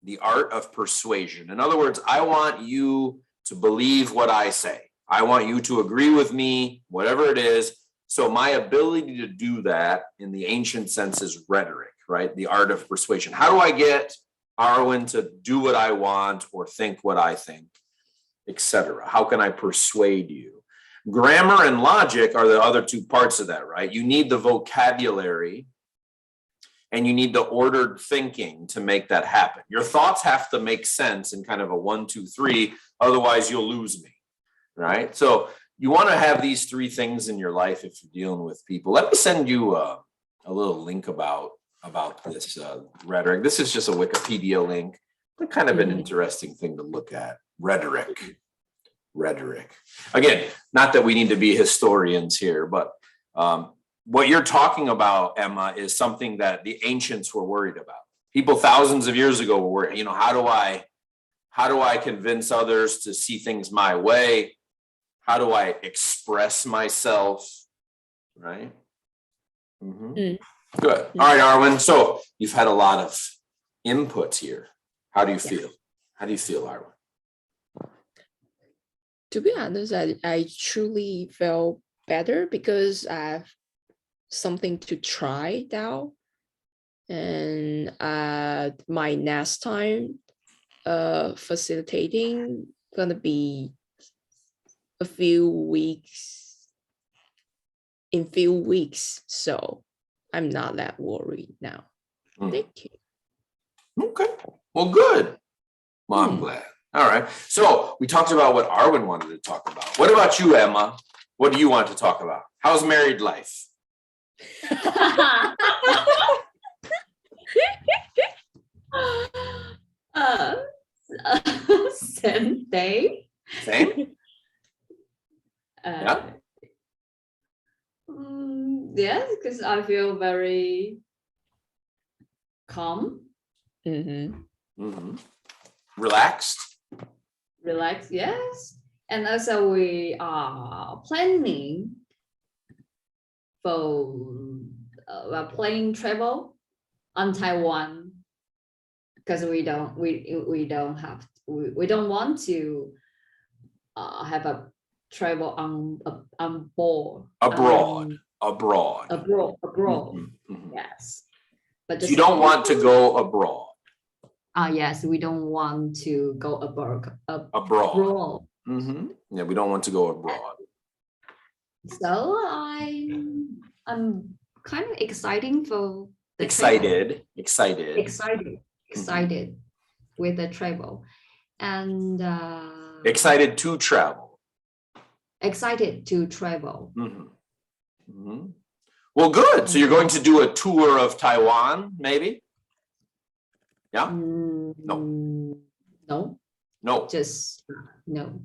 The art of persuasion. In other words, I want you to believe what I say. I want you to agree with me, whatever it is. So my ability to do that in the ancient sense is rhetoric, right? The art of persuasion. How do I get Arwen to do what I want or think what I think, etc.? How can I persuade you? Grammar and logic are the other two parts of that, right? You need the vocabulary and you need the ordered thinking to make that happen. Your thoughts have to make sense in kind of a 1, 2, 3, otherwise you'll lose me, right? So you want to have these three things in your life if you're dealing with people. Let me send you a little link about this rhetoric. This is just a Wikipedia link, but kind of an interesting thing to look at. Rhetoric. rhetoric. Again, not that we need to be historians here, but what you're talking about, Emma, is something that the ancients were worried about. People thousands of years ago were worried, how do I convince others to see things my way? How do I express myself? Right? Good. All right, Arwen. So you've had a lot of input here. How do you feel? How do you feel, Arwen? To be honest, I truly felt better because I have something to try now. And my next time facilitating gonna be a few weeks, so I'm not that worried now. Thank you. Okay, well, good. Well, I'm glad. All right, so we talked about what Arwen wanted to talk about. What about you, Emma? What do you want to talk about? How's married life? Same day. Same? Yeah. Yes, because I feel very calm, Relaxed? relaxed. Yes, and also we are planning for plane travel on Taiwan because we don't want to have a travel on board Abroad. Yes, but So you don't want to go abroad. Yes, we don't want to go abroad. Yeah, we don't want to go abroad. So I'm kind of exciting for the travel. Excited with the travel, and excited to travel. Excited to travel. Well, good. So you're going to do a tour of Taiwan, maybe? Yeah? No. Just no.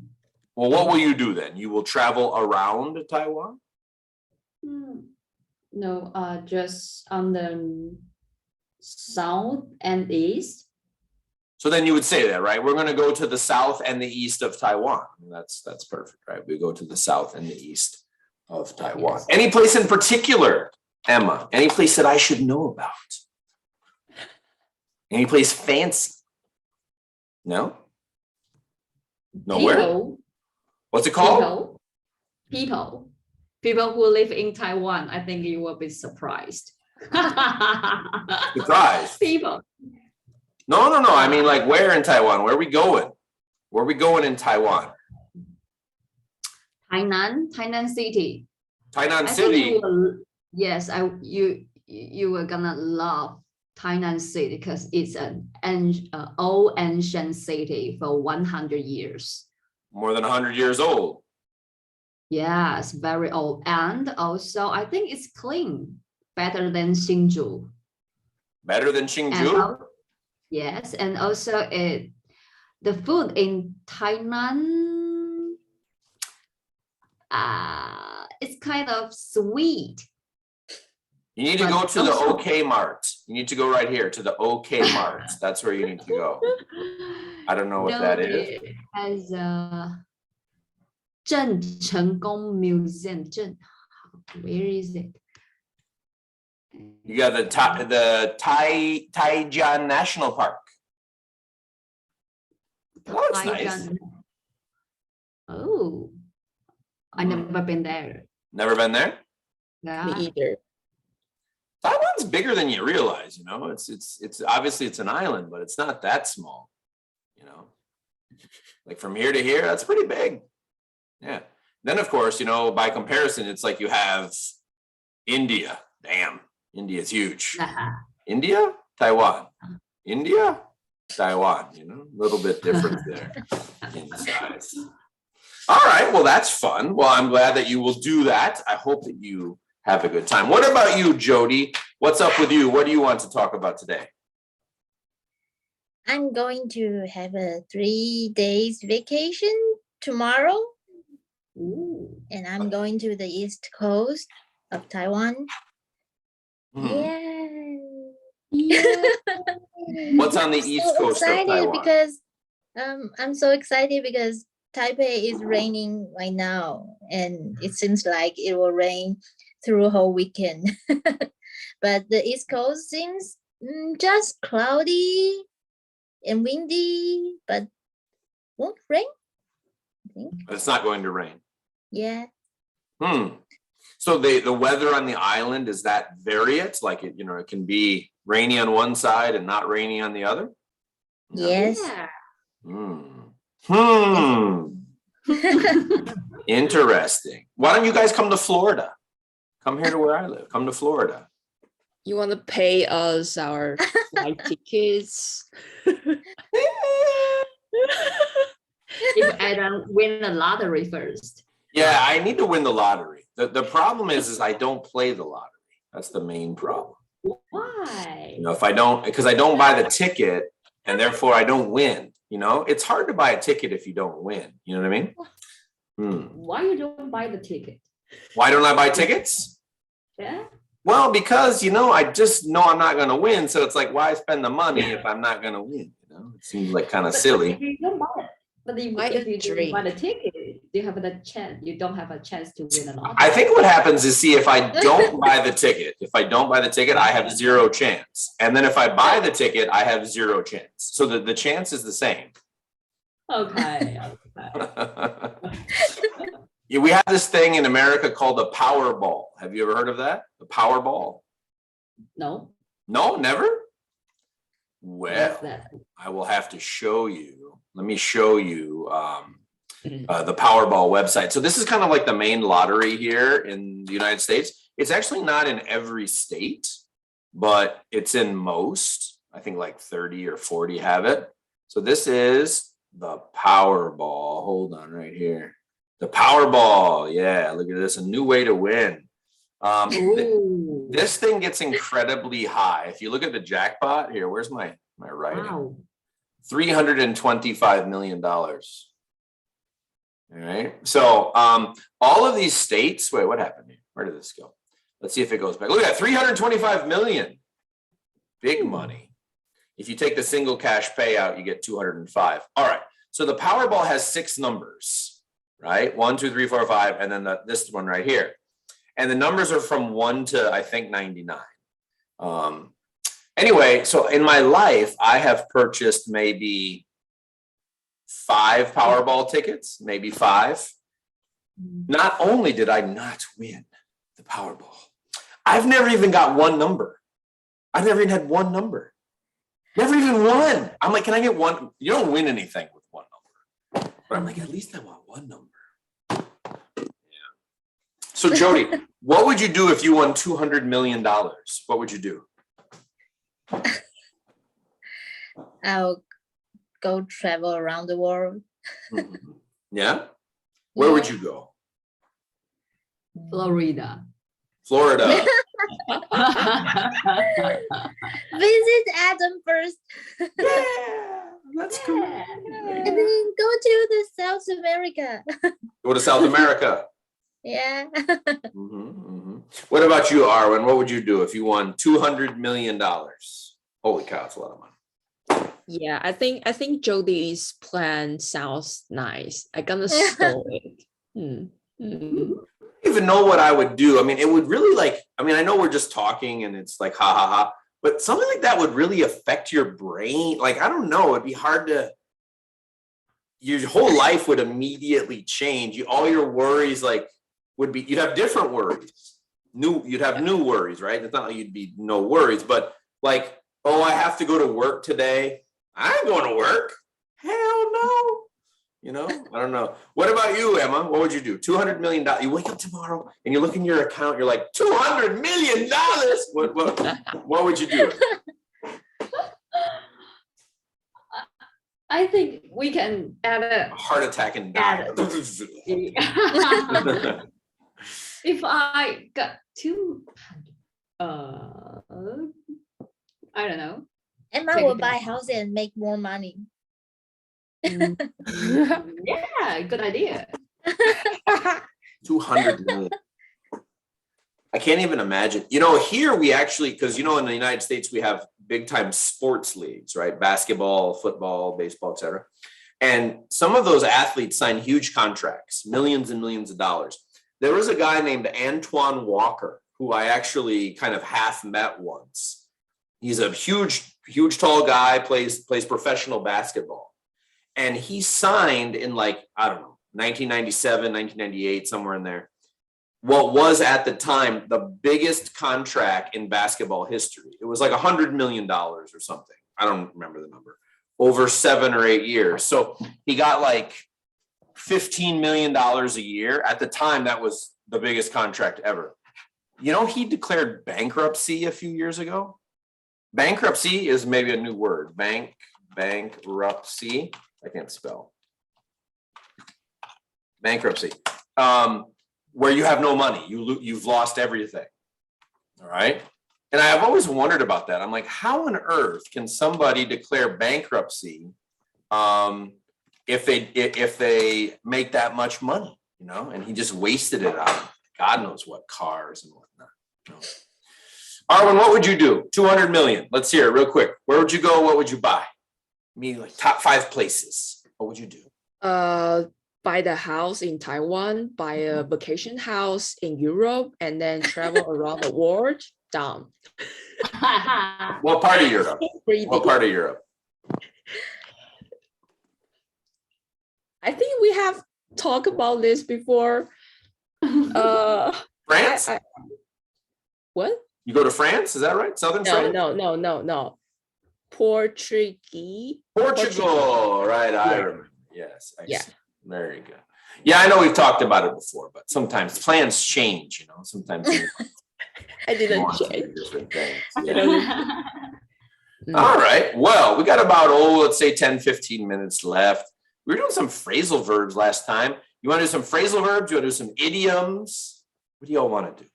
Well, what will you do then? You will travel around Taiwan? No, just on the south and east. So then you would say that, right? We're going to go to the south and the east of Taiwan. That's perfect, right? We go to the south and the east of Taiwan. Yes. Any place in particular, Emma? Any place that I should know about? Any place fancy? No? Nowhere? People, What's it called? people who live in Taiwan. I think you will be surprised. Surprised? People. No. I mean, like, where in Taiwan? Where are we going? Where are we going in Taiwan? Tainan City. Tainan I City. think you were gonna love Tainan City because it's an old ancient city for 100 years. More than 100 years old. Yes, very old. And also, I think it's clean, better than Hsinchu. Better than Hsinchu? Yes, and also the food in Tainan, it's kind of sweet. You need to go to the OK Mart. You need to go right here to the OK Mart. That's where you need to go. I don't know what that is. It has a Zhen Chenggong Museum. Where is it? You got the Taijian National Park. Oh, it's nice. Oh, I never been there. Never been there? Yeah. Me either. Taiwan's bigger than you realize, it's obviously it's an island, but it's not that small, like from here to here, that's pretty big. Yeah. Then of course, by comparison, it's like you have India. Damn, India is huge. India, Taiwan, India, Taiwan, a little bit different there in size. All right, well, that's fun. Well, I'm glad that you will do that. I hope that you have a good time. What about you, Jody? What's up with you? What do you want to talk about today? I'm going to have a 3 days vacation tomorrow, Ooh. and I'm going to the East Coast of Taiwan. Hmm. Yay. Yeah. What's on the I'm east so coast of excited Taiwan? because I'm so excited because Taipei is raining right now, and it seems like it will rain through a whole weekend. But the East Coast seems just cloudy and windy, but won't rain, I think. It's not going to rain. Yeah. So the weather on the island, is that variant? Like it, it can be rainy on one side and not rainy on the other? No. Yes. Yeah. Interesting. Why don't you guys come to Florida? Come here to where I live. Come to Florida. You want to pay us our flight tickets? If I don't win the lottery first. Yeah, I need to win the lottery. The problem is I don't play the lottery. That's the main problem. Why? If I don't, because I don't buy the ticket and therefore I don't win. It's hard to buy a ticket if you don't win. You know what I mean? Why you don't buy the ticket? Why don't I buy tickets? Yeah. Well, because, I just know I'm not going to win. So it's like, why spend the money if I'm not going to win? It seems like kind of silly. If you don't buy it, but if you don't buy the ticket, you have the chance. You don't have a chance to win a lot. I think what happens is, see, if I don't buy the ticket, I have zero chance. And then if I buy the ticket, I have zero chance. So the chance is the same. Okay. Yeah, we have this thing in America called the Powerball. Have you ever heard of that? The Powerball? No. No, never? What's Well, that? I will have to show you. Let me show you the Powerball website. So this is kind of like the main lottery here in the United States. It's actually not in every state, but it's in most. I think like 30 or 40 have it. So this is the Powerball. Hold on right here. The Powerball. Yeah, look at this. A new way to win. Ooh. This thing gets incredibly high. If you look at the jackpot here, where's my writing? Wow. $325 million. All right. So all of these states, wait, what happened here? Where did this go? Let's see if it goes back. Look at that, 325 million. Big money. If you take the single cash payout, you get 205. All right. So the Powerball has 6 numbers, right? 1, 2, 3, 4, 5, and then this one right here. And the numbers are from 1 to, I think, 99. Anyway, so in my life, I have purchased maybe 5 Powerball tickets, maybe 5. Not only did I not win the Powerball, I've never even got one number. I've never even had one number. Never even won. I'm like, can I get one? You don't win anything with one number. But I'm like, at least I want one number. Yeah. So Jody, what would you do if you won $200 million? What would you do? I'll go travel around the world. Yeah? Where would you go? Florida. Florida. Visit Adam first. Yeah, that's cool. And then go to the South America. Go to South America. Yeah. What about you, Arwen? What would you do if you won $200 million? Holy cow, it's a lot of money. Yeah, I think Jody's plan sounds nice. I'm gonna steal it. I don't even know what I would do. I mean, it would really I know we're just talking and it's like, ha, ha, ha. But something like that would really affect your brain. Like, I don't know. It'd be hard your whole life would immediately change. All your worries you'd have different worries. You'd have new worries, right? It's not like you'd be no worries, but like, oh, I have to go to work today. I ain't going to work. Hell no. I don't know. What about you, Emma? What would you do? $200 million. You wake up tomorrow and you look in your account. You're like, $200 million. What would you do? I think we can add a heart attack and die. If I got 200, I don't know. Emma will buy house and make more money. Yeah, good idea. 200 million. I can't even imagine. You know, here we actually, because you know, in the United States, we have big time sports leagues, right? Basketball, football, baseball, etc. And some of those athletes sign huge contracts, millions and millions of dollars. There was a guy named Antoine Walker, who I actually kind of half met once. He's a huge, tall guy, plays professional basketball. And he signed in like, I don't know, 1997, 1998, somewhere in there, what was at the time the biggest contract in basketball history. It was like $100 million or something. I don't remember the number. Over 7 or 8 years. So he got like $15 million a year. At the time, that was the biggest contract ever. You know, he declared bankruptcy a few years ago. Bankruptcy is maybe a new word. Bankruptcy. I can't spell. Bankruptcy. Where you have no money, you've lost everything. All right. And I've always wondered about that. I'm like, how on earth can somebody declare bankruptcy if they make that much money, you know? And he just wasted it on God knows what cars and whatnot. You know? Arwen, what would you do? 200 million. Let's hear it real quick. Where would you go? What would you buy? Me, like top 5 places. What would you do? Buy the house in Taiwan, buy a vacation house in Europe, and then travel around the world. Down. What part of Europe? What part of Europe? I think we have talked about this before. France? What? You go to France? Is that right? Southern France? No. Portuguese. Portugal. Right. I Yeah. remember. Yes. Yeah. Very good. Yeah, I know we've talked about it before, but sometimes plans change, you know, sometimes I didn't want to do change. different things. I Yeah. don't- All right. Well, we got about, let's say 10, 15 minutes left. We were doing some phrasal verbs last time. You want to do some phrasal verbs? You want to do some idioms? What do y'all want to do?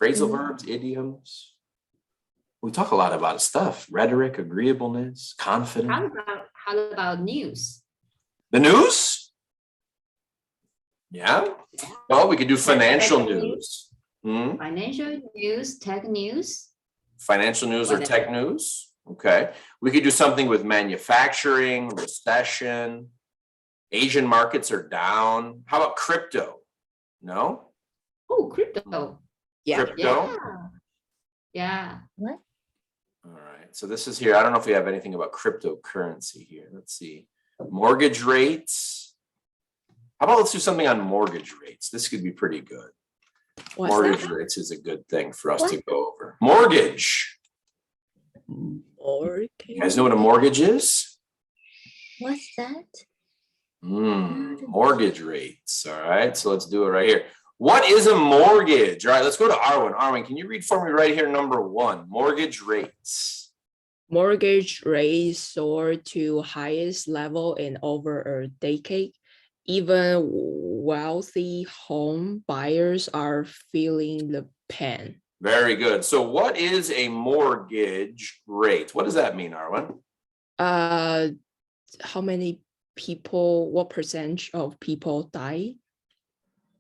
Phrasal verbs, idioms. We talk a lot about stuff. Rhetoric, agreeableness, confidence. How about news? The news? Yeah. Well, we could do financial Tech news. Hmm? Financial news, tech news. Financial news or Whatever. tech news. Okay. We could do something with manufacturing, recession. Asian markets are down. How about crypto? No? Oh, crypto. Yeah. Crypto? Yeah. What? All right. So this is here. I don't know if we have anything about cryptocurrency here. Let's see. Mortgage rates. How about let's do something on mortgage rates? This could be pretty good. What's Mortgage that? rates is a good thing for us What? to go over. Mortgage. Mortgage. You guys know what a mortgage is? What's that? Mortgage rates. All right. So let's do it right here. What is a mortgage? All right. Let's go to Arwen. Arwen, can you read for me right here? Number 1, mortgage rates. Mortgage rates soared to highest level in over a decade. Even wealthy home buyers are feeling the pain. Very good. So what is a mortgage rate? What does that mean, Arwen? How many people, what percentage of people die?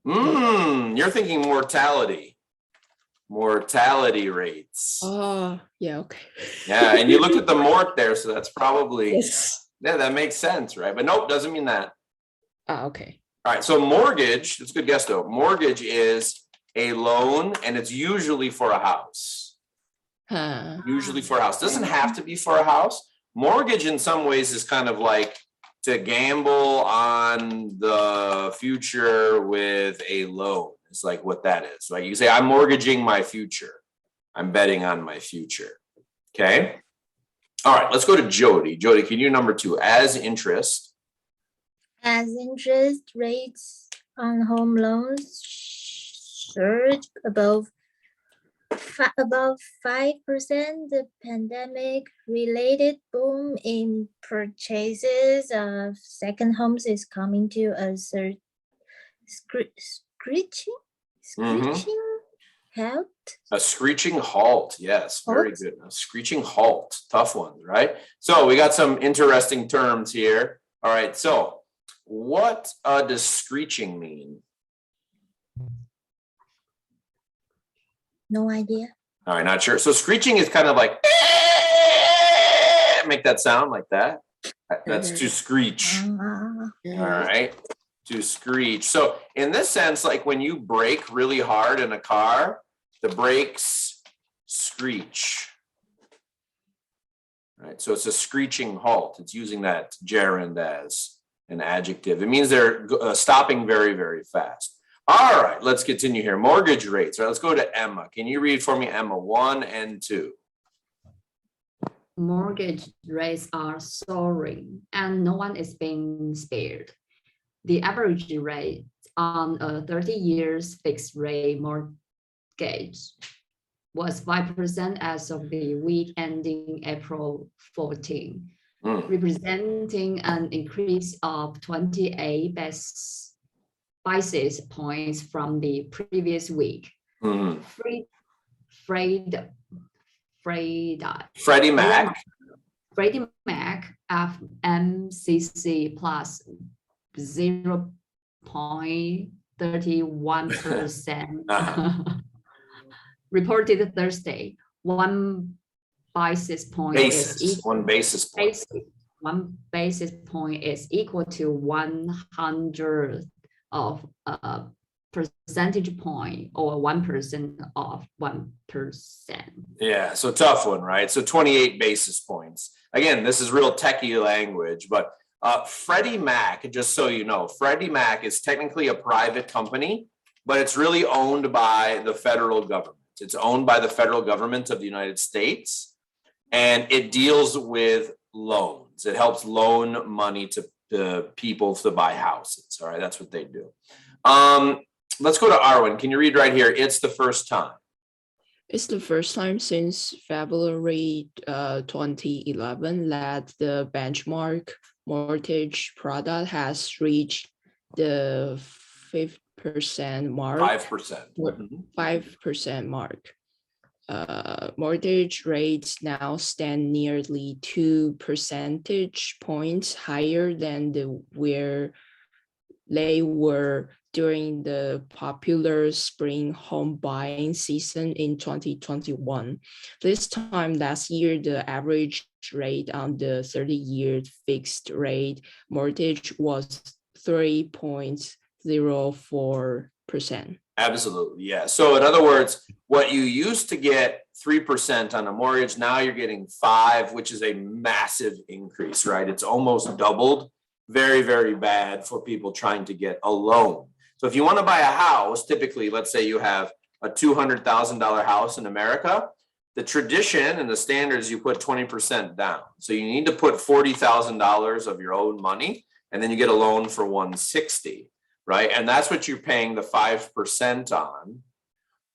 You're thinking mortality. Mortality rates. Oh, yeah, okay. Yeah, and you looked at the mort there, so that's probably, Yes. yeah, that makes sense, right? But nope, doesn't mean that. Okay. All right, so mortgage, that's a good guess though. Mortgage is a loan and it's usually for a house. Usually for a house. Doesn't have to be for a house. Mortgage in some ways is kind of like to gamble on the future with a loan. It's like what that is, right? You can say, I'm mortgaging my future. I'm betting on my future. Okay. All right, let's go to Jody. Jody, can you number 2, as interest? As interest rates on home loans surge above 5%, the pandemic-related boom in purchases of second homes is coming to a screeching. Mhm. Halt. A screeching halt. Yes, very Halt. good. A screeching halt. Tough ones, right? So we got some interesting terms here. All right. So what does screeching mean? No idea. All right, not sure. So screeching is kind of like make that sound like that. That's to screech. All right, to screech. So in this sense, like when you brake really hard in a car, the brakes screech. All right, so it's a screeching halt. It's using that gerund as an adjective. It means they're stopping very, very fast. All right, let's continue here. Mortgage rates. All right, let's go to Emma. Can you read for me, Emma, 1 and 2? Mortgage rates are soaring and no one is being spared. The average rate on a 30 years fixed rate mortgage was 5% as of the week ending April 14, representing an increase of 28 basis points from the previous week. Freddie Mac. Freddie Mac FMCC plus 0.31% reported Thursday. 1 basis point One basis point. 1 basis point is equal to 100 of a percentage point or 1% of 1%. Yeah, so tough one, right? So 28 basis points. Again, this is real techie language, but Freddie Mac, just so you know, Freddie Mac is technically a private company, but it's really owned by the federal government. It's owned by the federal government of the United States, and it deals with loans. It helps loan money to people to buy houses. All right, that's what they do. Let's go to Arwen. Can you read right here? It's the first time. It's the first time since February 2011 that the benchmark mortgage product has reached the 5% mark. 5%. 5% mark. Mortgage rates now stand nearly 2 percentage points higher than where they were during the popular spring home buying season in 2021. This time last year, the average rate on the 30-year fixed rate mortgage was 3.04%. Absolutely, yeah. So in other words, what you used to get 3% on a mortgage, now you're getting 5%, which is a massive increase, right? It's almost doubled. Very, very bad for people trying to get a loan. So if you want to buy a house, typically, let's say you have a $200,000 house in America, the tradition and the standards, you put 20% down. So you need to put $40,000 of your own money, and then you get a loan for $160,000, right? And that's what you're paying the 5% on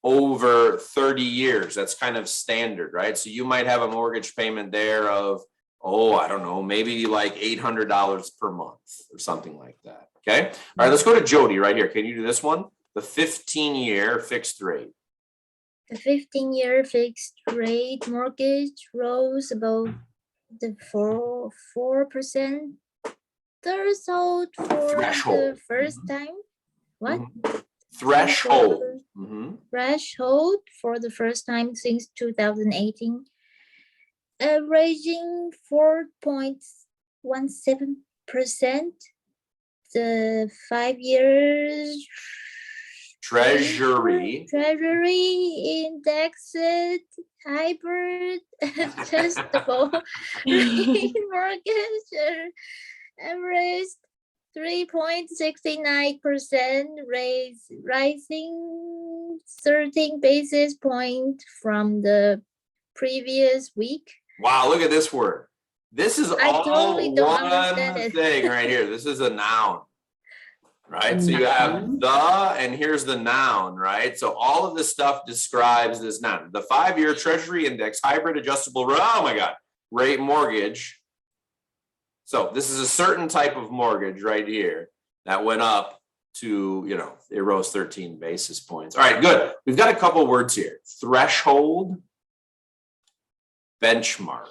over 30 years. That's kind of standard, right? So you might have a mortgage payment there of, I don't know, maybe like $800 per month or something like that. Okay. All right, let's go to Jody right here. Can you do this one? The 15-year fixed rate. The 15-year fixed rate mortgage rose above the 4% threshold for Threshold. the first time. What? Threshold. Threshold for the first time since 2018. Averaging 4.17%. The 5 years Treasury indexed hybrid adjustable rate mortgage averaged 3.69%, rising 13 basis points from the previous week. Wow, look at this word. This is all totally don't one understand it. thing right here. This is a noun, right? So you have the, and here's the noun, right? So all of this stuff describes this noun. The 5-year Treasury Index hybrid adjustable, rate mortgage. So this is a certain type of mortgage right here that went up to, it rose 13 basis points. All right, good. We've got a couple words here. Threshold, benchmark.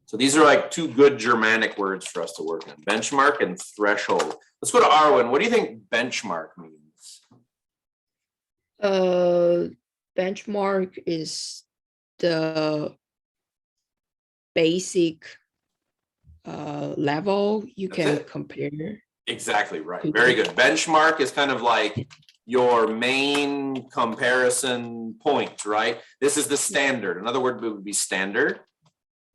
So these are like two good Germanic words for us to work on. Benchmark and threshold. Let's go to Arwen. What do you think benchmark means? Benchmark is the basic level you That's can it. compare. Exactly right. Very good. Benchmark is kind of like your main comparison point, right? This is the standard. Another word would be standard.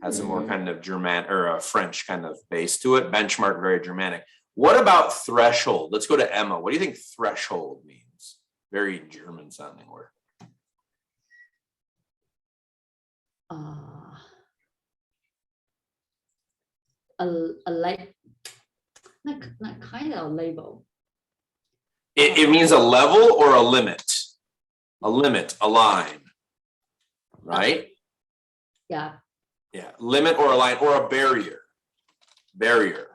Has a more kind of German or a French kind of base to it. Benchmark, very Germanic. What about threshold? Let's go to Emma. What do you think threshold means? Very German sounding word. Like kind of label. It means a level or a limit. A limit, a line. Right? Yeah. Yeah, limit or a line or a barrier. Barrier,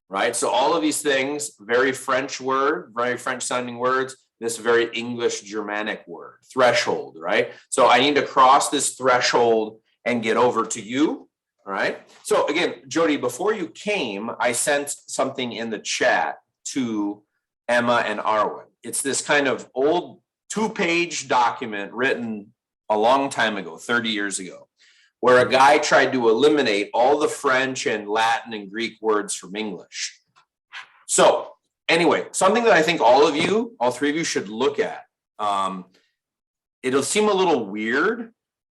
right? So all of these things, very French word, very French sounding words, this very English Germanic word, threshold, right? So I need to cross this threshold and get over to you, all right? So again, Jody, before you came, I sent something in the chat to Emma and Arwen. It's this kind of old 2-page document written a long time ago, 30 years ago, where a guy tried to eliminate all the French and Latin and Greek words from English. So anyway, something that I think all three of you should look at. It'll seem a little weird,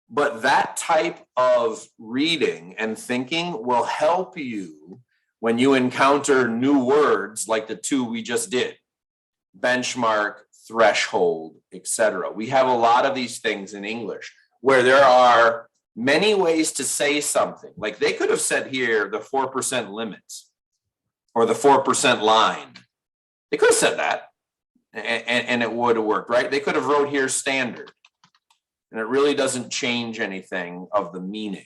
but that type of reading and thinking will help you when you encounter new words like the two we just did. Benchmark, threshold, etc. We have a lot of these things in English where there are many ways to say something. Like they could have said here the 4% limits or the 4% line. They could have said that and it would have worked, right? They could have wrote here standard and it really doesn't change anything of the meaning.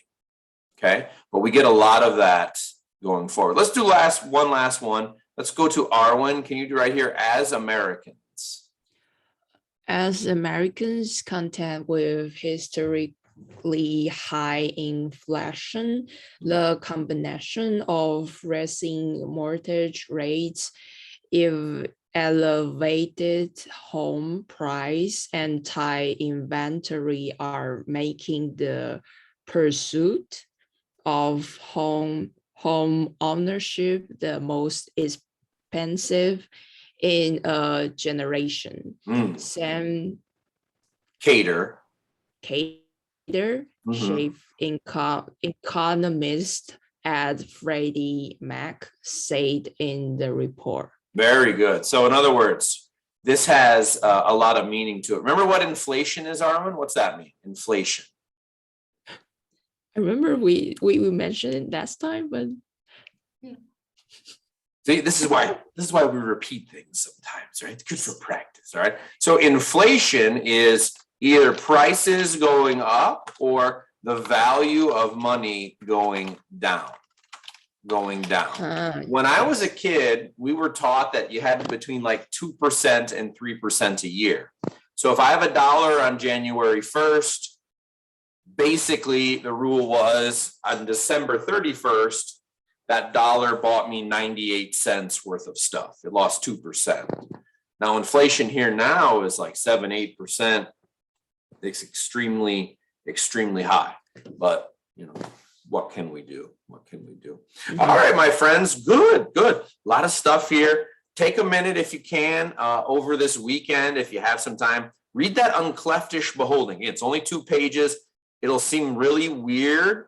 Okay, but we get a lot of that going forward. Let's do one last one. Let's go to Arwen. Can you do right here as Americans? As Americans content with historically high inflation, the combination of rising mortgage rates, if elevated home price and tight inventory are making the pursuit of home ownership the most expensive in a generation. Sam Cater, chief economist at Freddie Mac, said in the report. Very good. So in other words, this has a lot of meaning to it. Remember what inflation is, Arwen? What's that mean? Inflation. I remember we mentioned it last time, but see, this is why we repeat things sometimes, right? It's good for practice, all right? So inflation is either prices going up or the value of money going down. When I was a kid, we were taught that you had between like 2% and 3% a year. So if I have $1 on January 1st, basically the rule was on December 31st, that dollar bought me 98 cents worth of stuff. It lost 2%. Now inflation here now is like 7-8%. It's extremely, extremely high. But what can we do? All right, my friends. Good. A lot of stuff here. Take a minute if you can over this weekend, if you have some time. Read that Uncleftish beholding. It's only 2 pages. It'll seem really weird,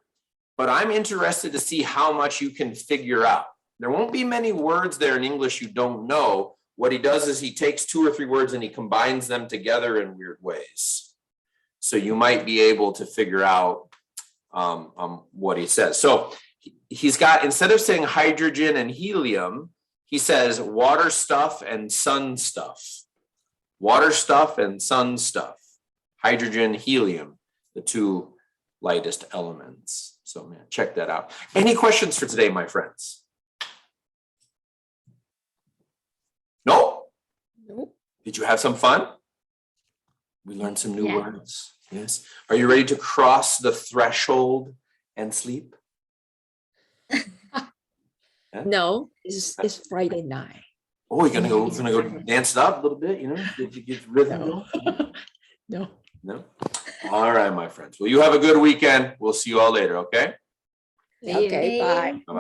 but I'm interested to see how much you can figure out. There won't be many words there in English you don't know. What he does is he takes 2 or 3 words and he combines them together in weird ways. So you might be able to figure out what he says. So he's got, instead of saying hydrogen and helium, he says water stuff and sun stuff. Water stuff and sun stuff. Hydrogen, helium, the 2 lightest elements. So check that out. Any questions for today, my friends? No? Did you have some fun? We learned some new Yeah. words. Yes. Are you ready to cross the threshold and sleep? No, it's Friday night. Oh, you're gonna go dance it up a little bit, you know, get rhythm No. going? No. No? All right, my friends. Well, you have a good weekend. We'll see you all later, okay? See you. Okay, bye. Bye-bye.